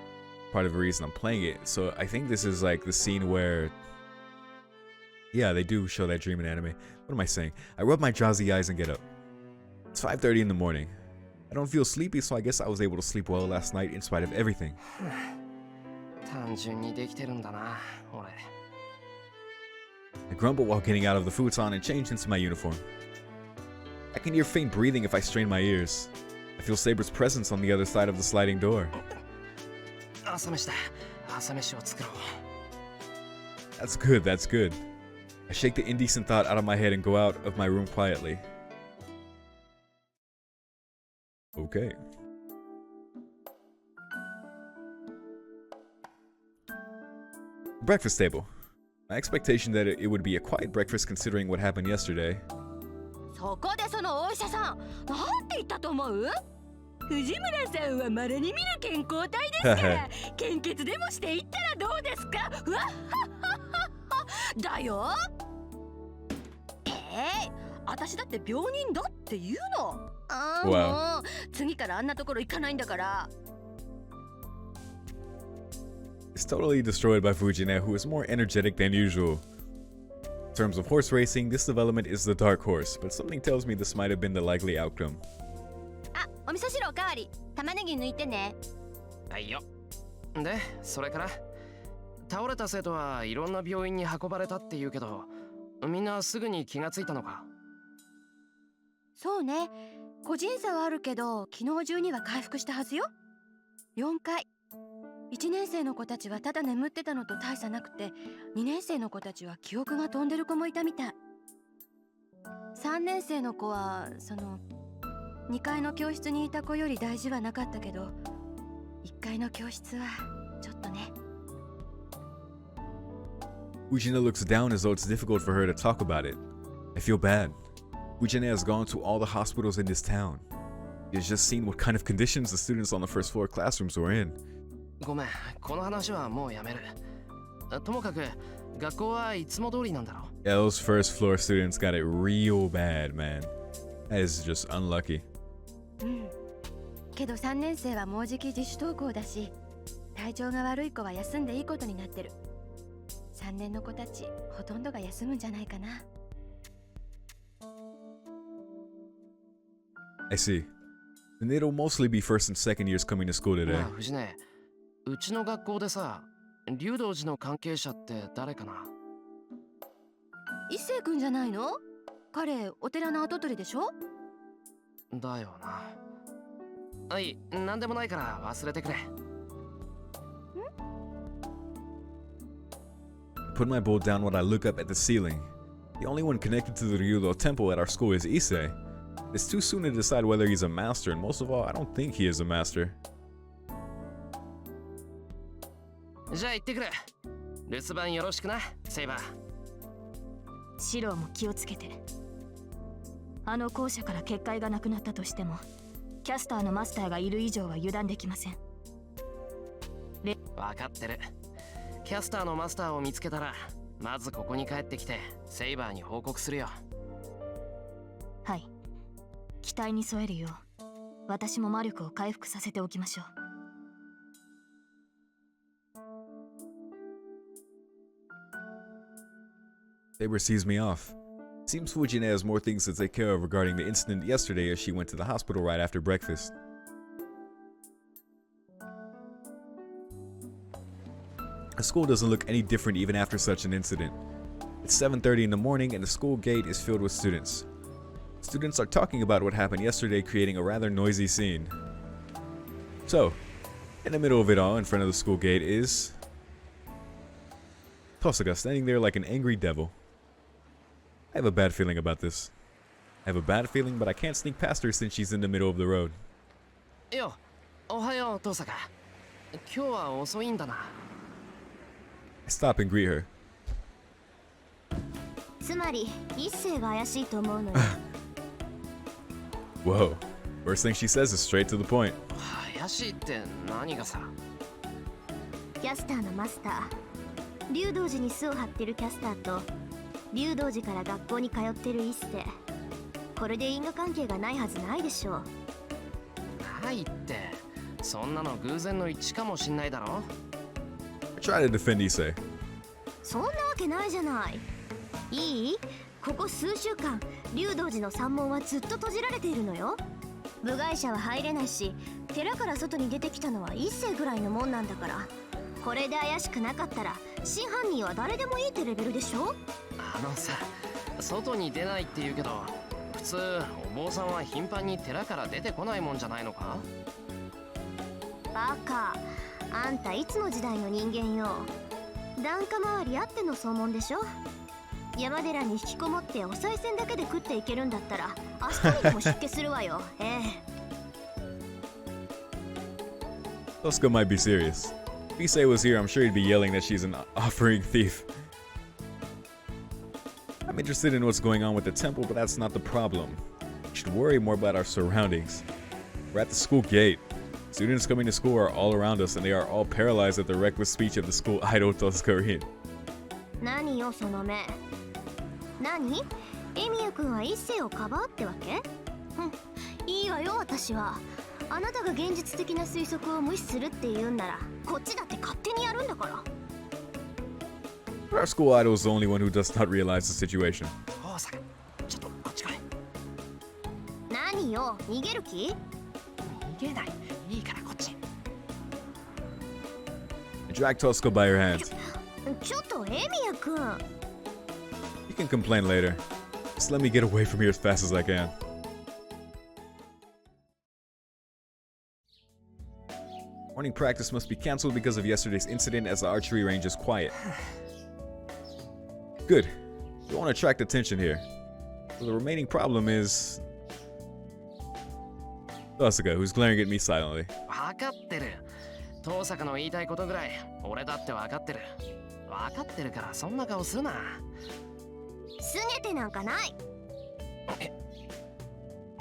part of the reason I'm playing it. So I think this is like the scene where Yeah, they do show that dream in anime. What am I saying? I rub my drowsy eyes and get up. It's 5:30 in the morning. I don't feel sleepy, so I guess I was able to sleep well last night in spite of everything. 単純にできてるんだな、俺。I grumble while getting out of the futon and change into my uniform. I can hear faint breathing if I strain my ears. I feel Saber's presence on the other side of the sliding door. 朝飯だ。朝飯を作ろう。That's good, that's good. I shake the indecent thought out of my head and go out of my room quietly. Okay. Breakfast table. My expectation that it would be a quiet breakfast considering what happened yesterday. そこでそのお医者さん、なんて言ったと思う？藤村さんは稀に見る健康体ですから献血でもしていったらどうですか？うわっはっはっはだよ。私だって病人だって言うの。もう次からあんなところ行かないんだから。It's totally destroyed by Fujine, who is more energetic than usual. In terms of horse racing, this development is the dark horse, but something tells me this might have been the likely outcome. あ、お味噌汁おかわり。玉ねぎ抜いてね。はいよ。で、それから倒れた生徒はいろんな病院に運ばれたって言うけど、みんなすぐに気がついたのか？そうね。個人差はあるけど、昨日中には回復したはずよ。4回。1年生の子たちはただ眠ってたのと大差なくて、2年生の子たちは記憶が飛んでる子もいたみたい。3年生の子は2階の教室にいた子より大事はなかったけど、1階の教室はちょっとね。Fujina looks down as though it's difficult for her to talk about it. I feel bad. Fujina has gone to all the hospitals in this town. He has just seen what kind of conditions the students on the first floor classrooms were in. ごめん、この話はもうやめる。ともかく学校はいつも通りなんだろう。Yeah, those first floor students got it real bad, man. That is just unlucky. けど3年生はもうじき自主登校だし、体調が悪い子は休んでいいことになってる。3年の子たちほとんどが休むんじゃないかな。I see. And it'll mostly be first and second years coming to school today. 藤根、うちの学校でさ、龍道寺の関係者って誰かな？一星くんじゃないの？彼お寺の跡取りでしょ？だよな。はい、なんでもないから忘れてくれ。Put my bowl down while I look up at the ceiling. The only one connected to the Ryudo temple at our school is ISSEI. It's too soon to decide whether he's a master, and most of all, I don't think he is a master. じゃあ行ってくる。留守番よろしくな、セイバー。シローも気をつけて。あの校舎から結界がなくなったとしても、キャスターのマスターがいる以上は油断できません。わかってる。キャスターのマスターを見つけたら、まずここに帰ってきてセイバーに報告するよ。はい。期待に添えるよう、私も魔力を回復させておきましょう。Saber sees me off. Seems Fujina has more things to take care of regarding the incident yesterday as she went to the hospital right after breakfast. The school doesn't look any different even after such an incident. It's 7:30 in the morning and the school gate is filled with students. Students are talking about what happened yesterday, creating a rather noisy scene. So, in the middle of it all, in front of the school gate is Tosaka standing there like an angry devil. I have a bad feeling about this. I have a bad feeling, but I can't sneak past her since she's in the middle of the road. よ、おはよう、トサカ。今日は遅いんだな。I stop and greet her. つまり一星が怪しいと思うのよ。Whoa. First thing she says is straight to the point. 怪しいって何がさ？キャスターのマスター、龍道寺に巣を張ってるキャスターと龍道寺から学校に通ってる一星。これで因果関係がないはずないでしょう。ないって、そんなの偶然の一致かもしんないだろ。I try to defend Issei. そんなわけないじゃない。いい？ここ数週間竜道寺の山門はずっと閉じられているのよ。部外者は入れないし、寺から外に出てきたのは一世ぐらいのもんなんだから、これで怪しくなかったら真犯人は誰でもいいってレベルでしょ。あのさ、外に出ないって言うけど、普通お坊さんは頻繁に寺から出てこないもんじゃないのか？バカ、あんたいつの時代の人間よ。檀家周りあっての総門でしょ。山寺に引きこもってお賽銭だけで食っていけるんだったら明日にでも出家するわよ。Tosca might be serious. If Issei was here, I'm sure he'd be yelling that she's an offering thief. I'm interested in what's going on with the temple, but that's not the problem. We should worry more about our surroundings. We're at the school gate. Students coming to school are all around us, and they are all paralyzed at the reckless speech of the school idol Toscarin. 何よその目。何？エミヤ君は一世をかばうってわけ？いいわよ私は。あなたが現実的な推測を無視するって言うんなら、こっちだって勝手にやるんだから。Our school idol is the only one who does not realize the situation. 父さん、ちょっとこっち来い。何よ、逃げる気？逃げない。いいからこっち。Drag Tosca by her hands. ちょっとエミヤ君。You can complain later. Just let me get away from here as fast as I can. Morning practice must be cancelled because of yesterday's incident as the archery range is quiet. Good. You won't attract attention here. So the remaining problem is Tosca, who's glaring at me silently. 分かってる。遠坂の言いたいことぐらい俺だって分かってる。分かってるからそんな顔するな。すねてなんかない。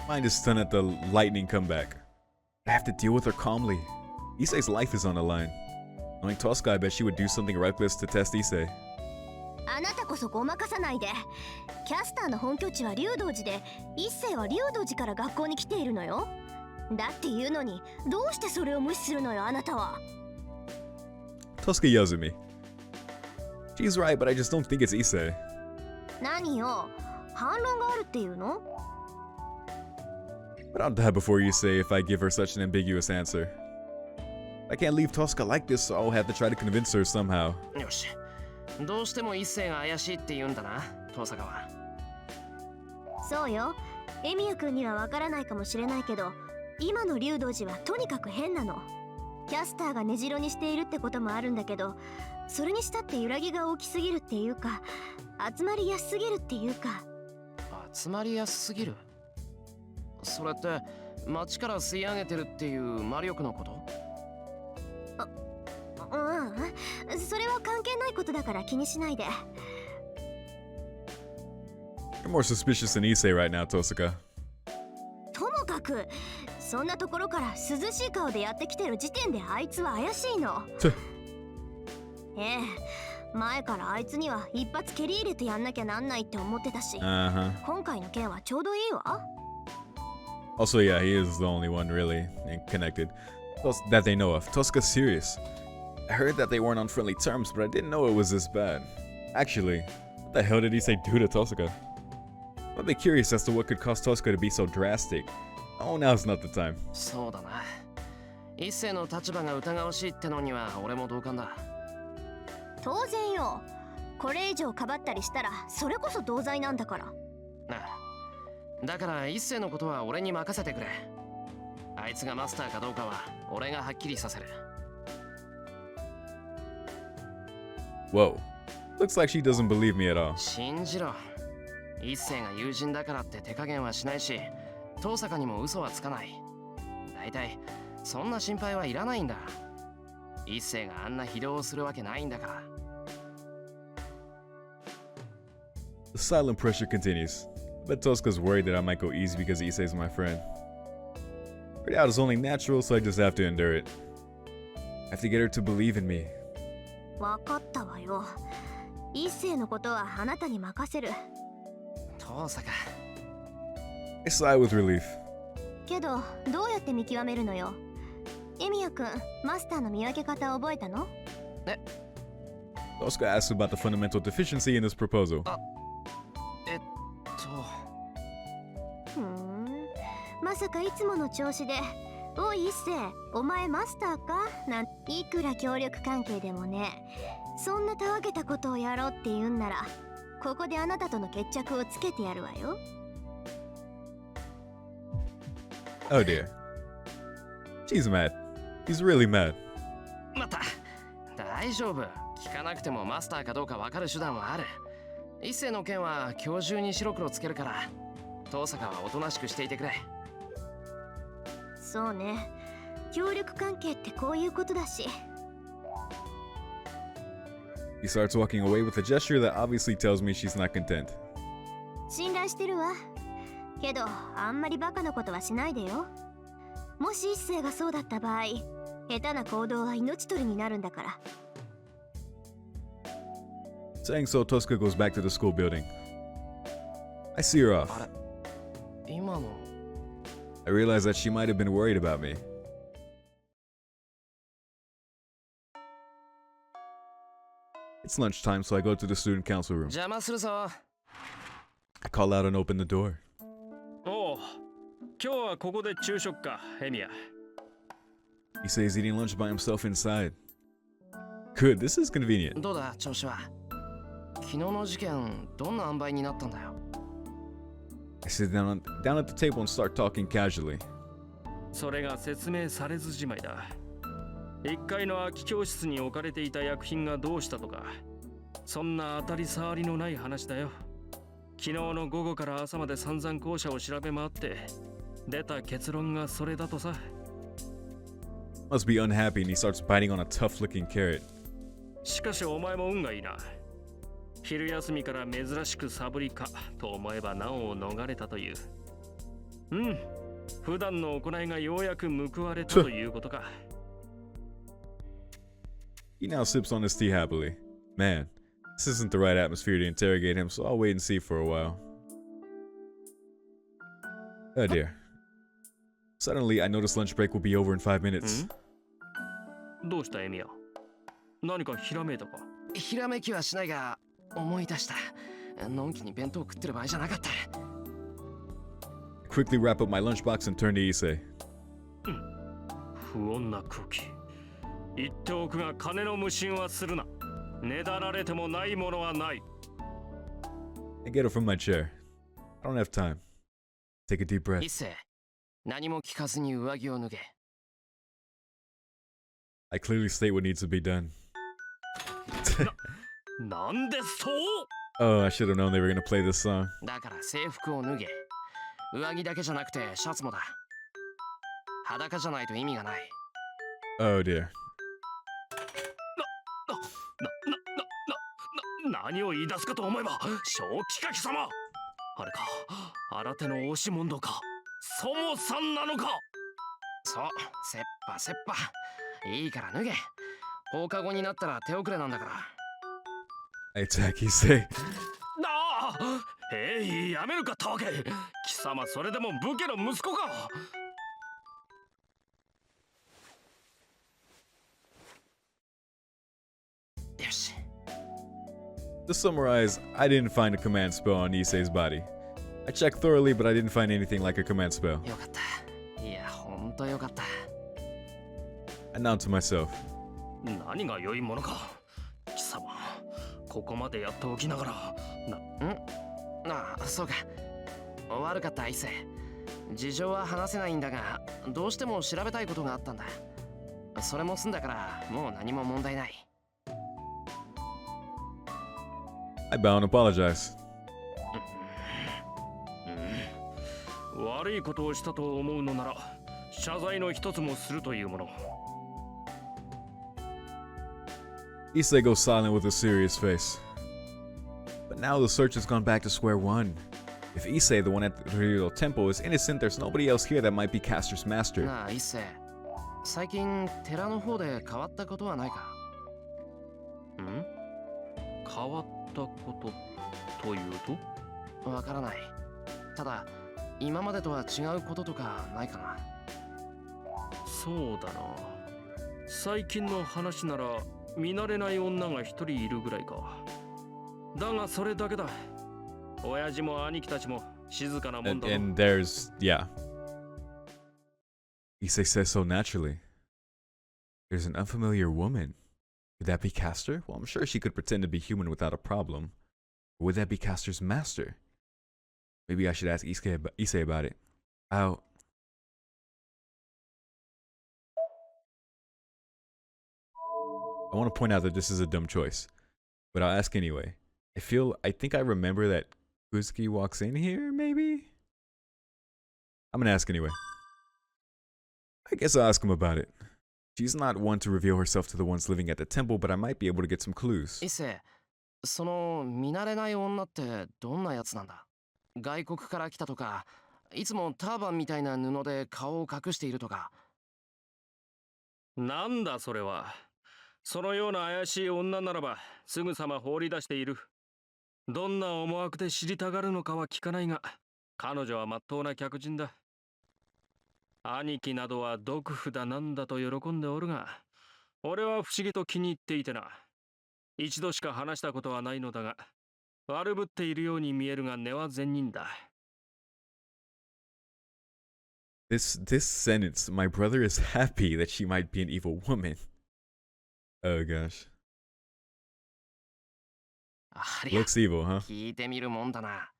Mind is stunned at the lightning comeback. I have to deal with her calmly. Issei's life is on the line. Knowing Tosca, I bet she would do something reckless to test Issei. あなたこそごまかさないで。キャスターの本拠地は竜道寺で、一世は竜道寺から学校に来ているのよ。だって言うのに、どうしてそれを無視するのよあなたは。Tosca yells at me. She's right, but I just don't think it's Issei. 何よ、反論があるっていうの？ But I'll die before Issei if I give her such an ambiguous answer. I can't leave Tosca like this, so I'll have to try to convince her somehow. よし。どうしても一世が怪しいって言うんだな、遠坂は。そうよ。エミヤ君にはわからないかもしれないけど、今の竜道寺はとにかく変なの。キャスターが根城にしているってこともあるんだけど、それにしたって揺らぎが大きすぎるっていうか、集まりやすすぎるっていうか。集まりやすすぎる？それって街から吸い上げてるっていう魔力のこと？それは関係ないことだから気にしないで。You're more suspicious than Issei right now, Tosca. ともかく、そんなところから涼しい顔でやってきてる時点であいつは怪しいの。前からあいつには一発蹴り入れてやんなきゃなんないって思ってたし、今回の件はちょうどいいわ。Also, yeah, he is the only one really connected that they know of. Tosca's serious. I heard that they weren't on friendly terms, but I didn't know it was this bad. Actually, what the hell did Issei do to Tosca? I'm a bit curious as to what could cause Tosca to be so drastic. Oh, now's not the time. そうだな。一世の立場が疑わしいってのには俺も同感だ。当然よ。これ以上かばったりしたらそれこそ同罪なんだから。だから一世のことは俺に任せてくれ。あいつがマスターかどうかは俺がはっきりさせる。Whoa. Looks like she doesn't believe me at all. 信じろ。一世が友人だからって手加減はしないし、遠坂にも嘘はつかない。だいたいそんな心配はいらないんだ。一世があんな非道をするわけないんだから。The silent pressure continues. I bet Tosca's worried that I might go easy because Issei's my friend. Her doubt is only natural, so I just have to endure it. I have to get her to believe in me. わかったわよ。一世のことはあなたに任せる。遠坂。I sigh with relief. けど、どうやって見極めるのよ。エミヤ君、マスターの見分け方覚えたの？Tosca asks about the fundamental deficiency in this proposal. さかいつもの調子で「おい一星、お前マスターか?」なんいくら協力関係でもね、そんなたわけたことをやろうって言うんならここであなたとの決着をつけてやるわよ。 Oh dear. She's mad. He's really mad. また大丈夫、聞かなくてもマスターかどうか分かる手段はある。一星の件は今日中に白黒つけるから、遠坂はおとなしくしていてくれ。そうね、協力関係ってこういうことだし。 He starts walking away with a gesture that obviously tells me she's not content. 信頼してるわ。けどあんまりバカなことはしないでよ。もし一星がそうだった場合、下手な行動は命取りになるんだから。 Saying so, Tosca goes back to the school building. I see her off. あれ、今の I realize that she might have been worried about me. It's lunchtime, so I go to the student council room. 邪魔するぞ。 I call out and open the door. おう、今日はここで昼食か、エミヤ。 He says eating lunch by himself inside. Good, this is convenient. どうだ調子は。昨日の事件どんな塩梅になったんだよ。 I sit down at the table and start talking casually. それが説明されずじまいだ。1階の空き教室に置かれていた薬品がどうしたとか、そんな当たり障りのない話だよ。昨日の午後から朝まで散々校舎を調べ回って出た結論がそれだとさ。 Must be unhappy and he starts biting on a tough-looking carrot. しかしお前も運がいいな。昼休みから珍しくサブリかと思えば難を逃れたという。うん、普段の行いがようやく報われたということか。He now sips on his tea happily. Man, this isn't the right atmosphere to interrogate him, so I'll wait and see for a while. Oh dear. Suddenly, I notice lunch break will be over in 5 minutes. どうしたエミヤ？何かひらめいたか？ひらめきはしないが思い出した。のんきに弁当食ってる場合じゃなかった。 I quickly wrap up my lunchbox and turn to Issei. 不穏な空気。言っておくが金の無心はするな。ねだられてもないものはない。 I get up from my chair. I don't have time. Take a deep breath. 一星、何も聞かずに上着を脱げ。 I clearly state what needs to be done. なんでそう？ Oh, I should have known they were gonna play this song. だから制服を脱げ。上着だけじゃなくてシャツもだ。裸じゃないと意味がない。 Oh dear. 何を言い出すかと思えば正気か貴様。あれか、新手の押し問答か、そもさんなのか。そう、せっぱせっぱ。いいから脱げ。放課後になったら手遅れなんだから。 I attack Issei. ああ、やめるかたわけ。貴様それでも武家の息子か。 よし。 To summarize, I didn't find a command spell on Issei's body. I checked thoroughly, but I didn't find anything like a command spell. よかった。いや、ほんとよかった。 I nod to myself. 何が良いものか。貴様、ここまでやっておきながらああ、そうか。悪かった一星。事情は話せないんだが、どうしても調べたいことがあったんだ。それも済んだからもう何も問題ない。 I bow and apologize. 悪いことをしたと思うのなら謝罪の一つもするというもの。 Issei goes silent with a serious face. But now the search has gone back to square one. If Issei, the one at the Hyrule Temple, is innocent, there's nobody else here that might be Caster's master. なあ一星、最近寺の方で変わったことはないか？変わったことというと？わからない。ただ今までとは違うこととかないかな？そうだな。最近の話なら見慣れない女が一人いるぐらいか。だがそれだけだ。親父も兄貴たちも静かなもんだろ。And there's, yeah. Issei says so naturally. There's an unfamiliar woman. Could that be Castor? Well, I'm sure she could pretend to be human without a problem. Or would that be Castor's master? Maybe I should ask Issei about it. I want to point out that this is a dumb choice, but I'll ask anyway. I think I remember that Kuzuki walks in here, maybe? I'm gonna ask anyway. I guess I'll ask him about it. She's not one to reveal herself to the ones living at the temple, but I might be able to get some clues. 伊勢、その見慣れない女ってどんなやつなんだ？外国から来たとか、いつもターバンみたいな布で顔を隠しているとか。なんだそれは。そのような怪しい女ならばすぐさま放り出している。どんな思惑で知りたがるのかは聞かないが、彼女は真っ当な客人だ。兄貴などは毒婦だなんだと喜んでおるが、俺は不思議と気に入っていてな。一度しか話したことはないのだが、悪ぶっているように見えるが根は善人だ。This sentence, my brother is happy that she might be an evil woman. Oh gosh. ありゃ、 Looks evil, huh? 聞いてみるもんだな。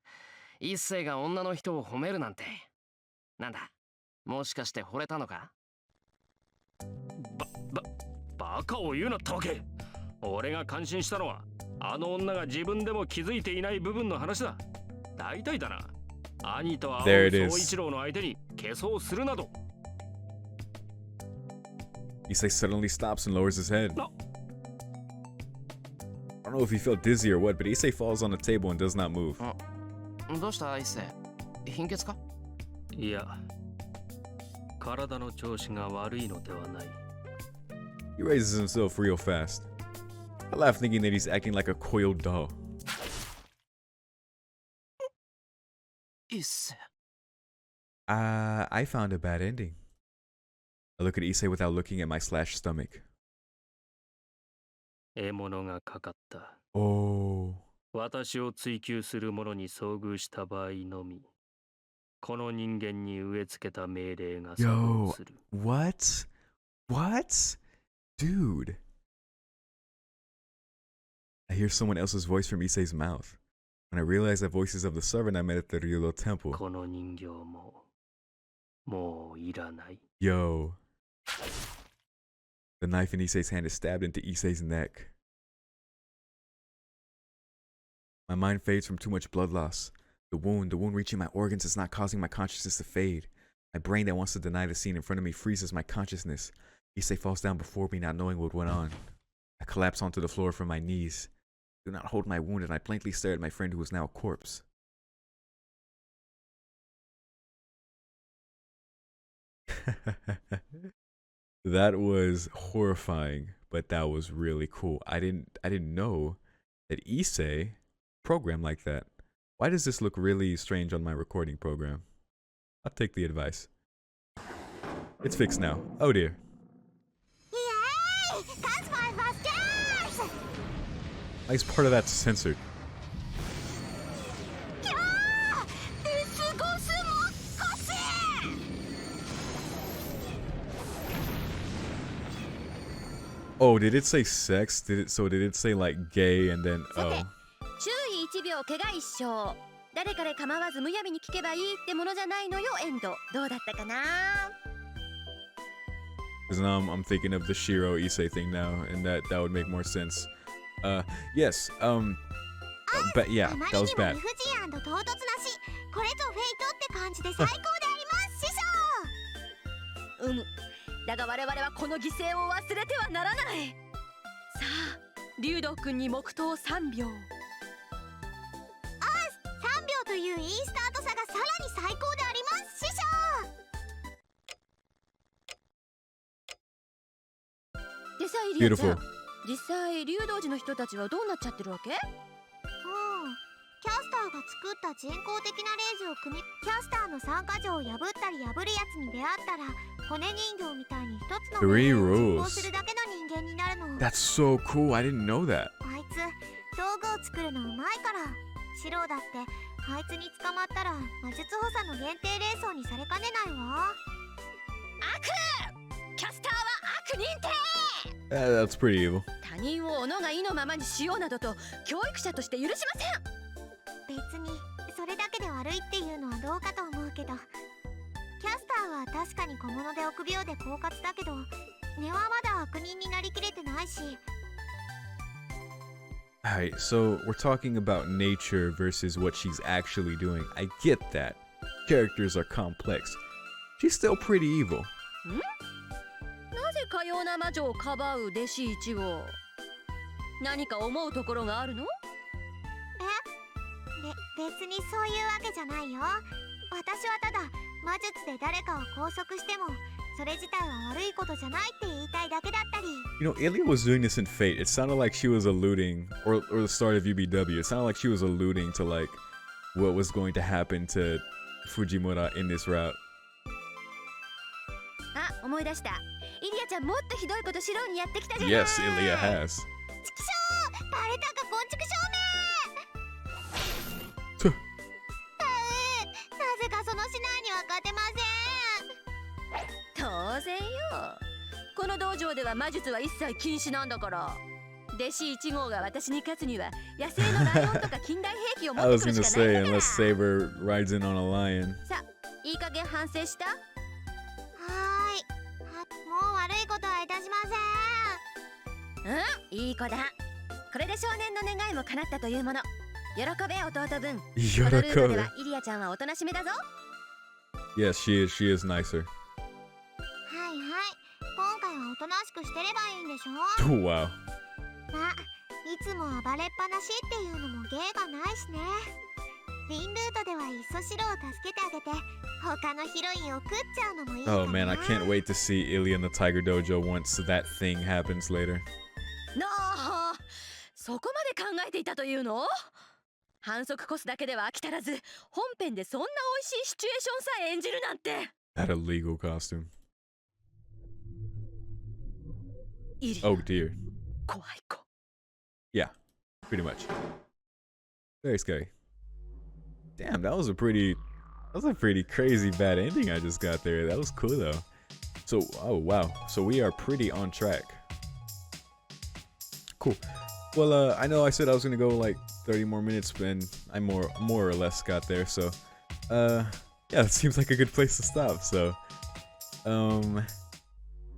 一星が女の人を褒めるなんて。なんだ、もしかして惚れたのか？バカを言うなったわけ。俺が感心したのは、あの女が自分でも気づいていない部分の話だ。大体だな。兄と青総一郎の相手に化粧するなど。Issei suddenly stops and lowers his head. I don't know if he felt dizzy or what, but Issei falls on the table and does not move. どうした一星？貧血か？いや、体の調子が悪いのではない。He raises himself real fast. I laugh thinking that he's acting like a coiled doll. 一星。I found a bad ending. I look at Issei without looking at my slashed stomach. 獲物がかかった。Oh. 私を追求する者に遭遇した場合のみ、この人間に植え付けた命令が作動する。What? What? Dude. I hear someone else's voice from Issei's mouth. When I realize that voice is of the servant I met at the Ryudo temple. この人形も、もういらない。Yo. The knife in Issei's hand is stabbed into Issei's neck. My mind fades from too much blood loss. The wound reaching my organs is not causing my consciousness to fade. My brain that wants to deny the scene in front of me freezes my consciousness. Issei falls down before me, not knowing what went on. I collapse onto the floor from my knees. Do not hold my wound, and I blankly stare at my friend who is now a corpse. That was horrifying, but that was really cool. I didn't know that Issei programmed like that. Why does this look really strange on my recording program? I'll take the advice. It's fixed now. Oh dear. Yay! That's my first Nice part of that's censored. Oh, did it say sex? Did it say like gay and then oh. 注意1秒怪我一生。誰彼構わずむやみに聞けばいいってものじゃないのよ、エンド。どうだったかな? Because now I'm thinking of the Shiro Issei thing now, and that would make more sense. Yes. But yeah, that was bad. だが我々はこの犠牲を忘れてはならない。さあ、竜道君に黙祷3秒。3秒といういいスタート差がさらに最高であります、師匠。でさ、イリアちゃん、実際竜道寺の人たちはどうなっちゃってるわけ？キャスターが作った人工的なレージを組み、キャスターの参加条を破ったり破るやつに出会ったら骨人形みたいに一つの命令を実行するだけの人間になるの。 That's so cool. I didn't know that. あいつ道具を作るのうまいから。シローだってあいつに捕まったら魔術補佐の限定連想にされかねないわ。あキャスターは悪人って。 That's pretty evil. 他人を己が意のままにしようなどと教育者として許しません。別にそれだけで悪いっていうのはどうかと思うけど、キャスターは確かに小物で臆病で狡猾だけど、根はまだ悪人になりきれてないし。 Alright, so we're talking about nature versus what she's actually doing. I get that. Characters are complex. She's still pretty evil. なぜかような魔女をかばう弟子一号、何か思うところがあるの？別にそういうわけじゃないよ。私はただ魔術で誰かを拘束してもそれ自体は悪いことじゃないって言いたいだけだったり。 You know, Ilya was doing this in Fate. It sounded like she was alluding, or the start of UBW, it sounded like she was alluding to like what was going to happen to Fujimura in this route. あ、思い出した。イリアちゃんもっとひどいことシローにやってきたじゃない。 Yes, Ilya has. ちくしょう、バレたか昆虫少年。なぜかその市内には勝てません。当然よ。この道場では魔術は一切禁止なんだから。弟子1号が私に勝つには野生のライオンとか近代兵器を持 I って was くる gonna しかない say, んだから。 unless Saber rides in on a lion. さあ、いい加減反省した？はーい。もう悪いことはいたしません。うん、いい子だ。これで少年の願いも叶ったというもの。喜べ弟分。このルートではイリアちゃんはおとなしめだぞ。 Yes, she is. She is nicer. はいはい。今回はおとなしくしてればいいんでしょ。 Wow. まあ、いつもはバレっぱなしっていうのも芸がないしね。リンルートではいっそシロを助けてあげて他のヒロインを食っちゃうのもいいかな。 Oh man, I can't wait to see Ilya in the Tiger Dojo once that thing happens later. なあ、そこまで考えていたというの？反則コスだけでは飽き足らず、本編でそんな美味しいシチュエーションさえ演じるなんて。 That illegal costume. イリア、 Oh dear. 怖い子。 Yeah, pretty much. Very scary. Damn, that was a pretty crazy bad ending I just got there. That was cool though. So, oh wow. So we are pretty on track. Cool. Well, I know I said I was gonna go like 30 more minutes, and I more or less got there. So, yeah, it seems like a good place to stop. So,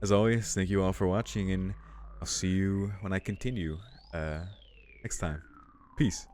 as always, thank you all for watching, and I'll see you when I continue next time. Peace.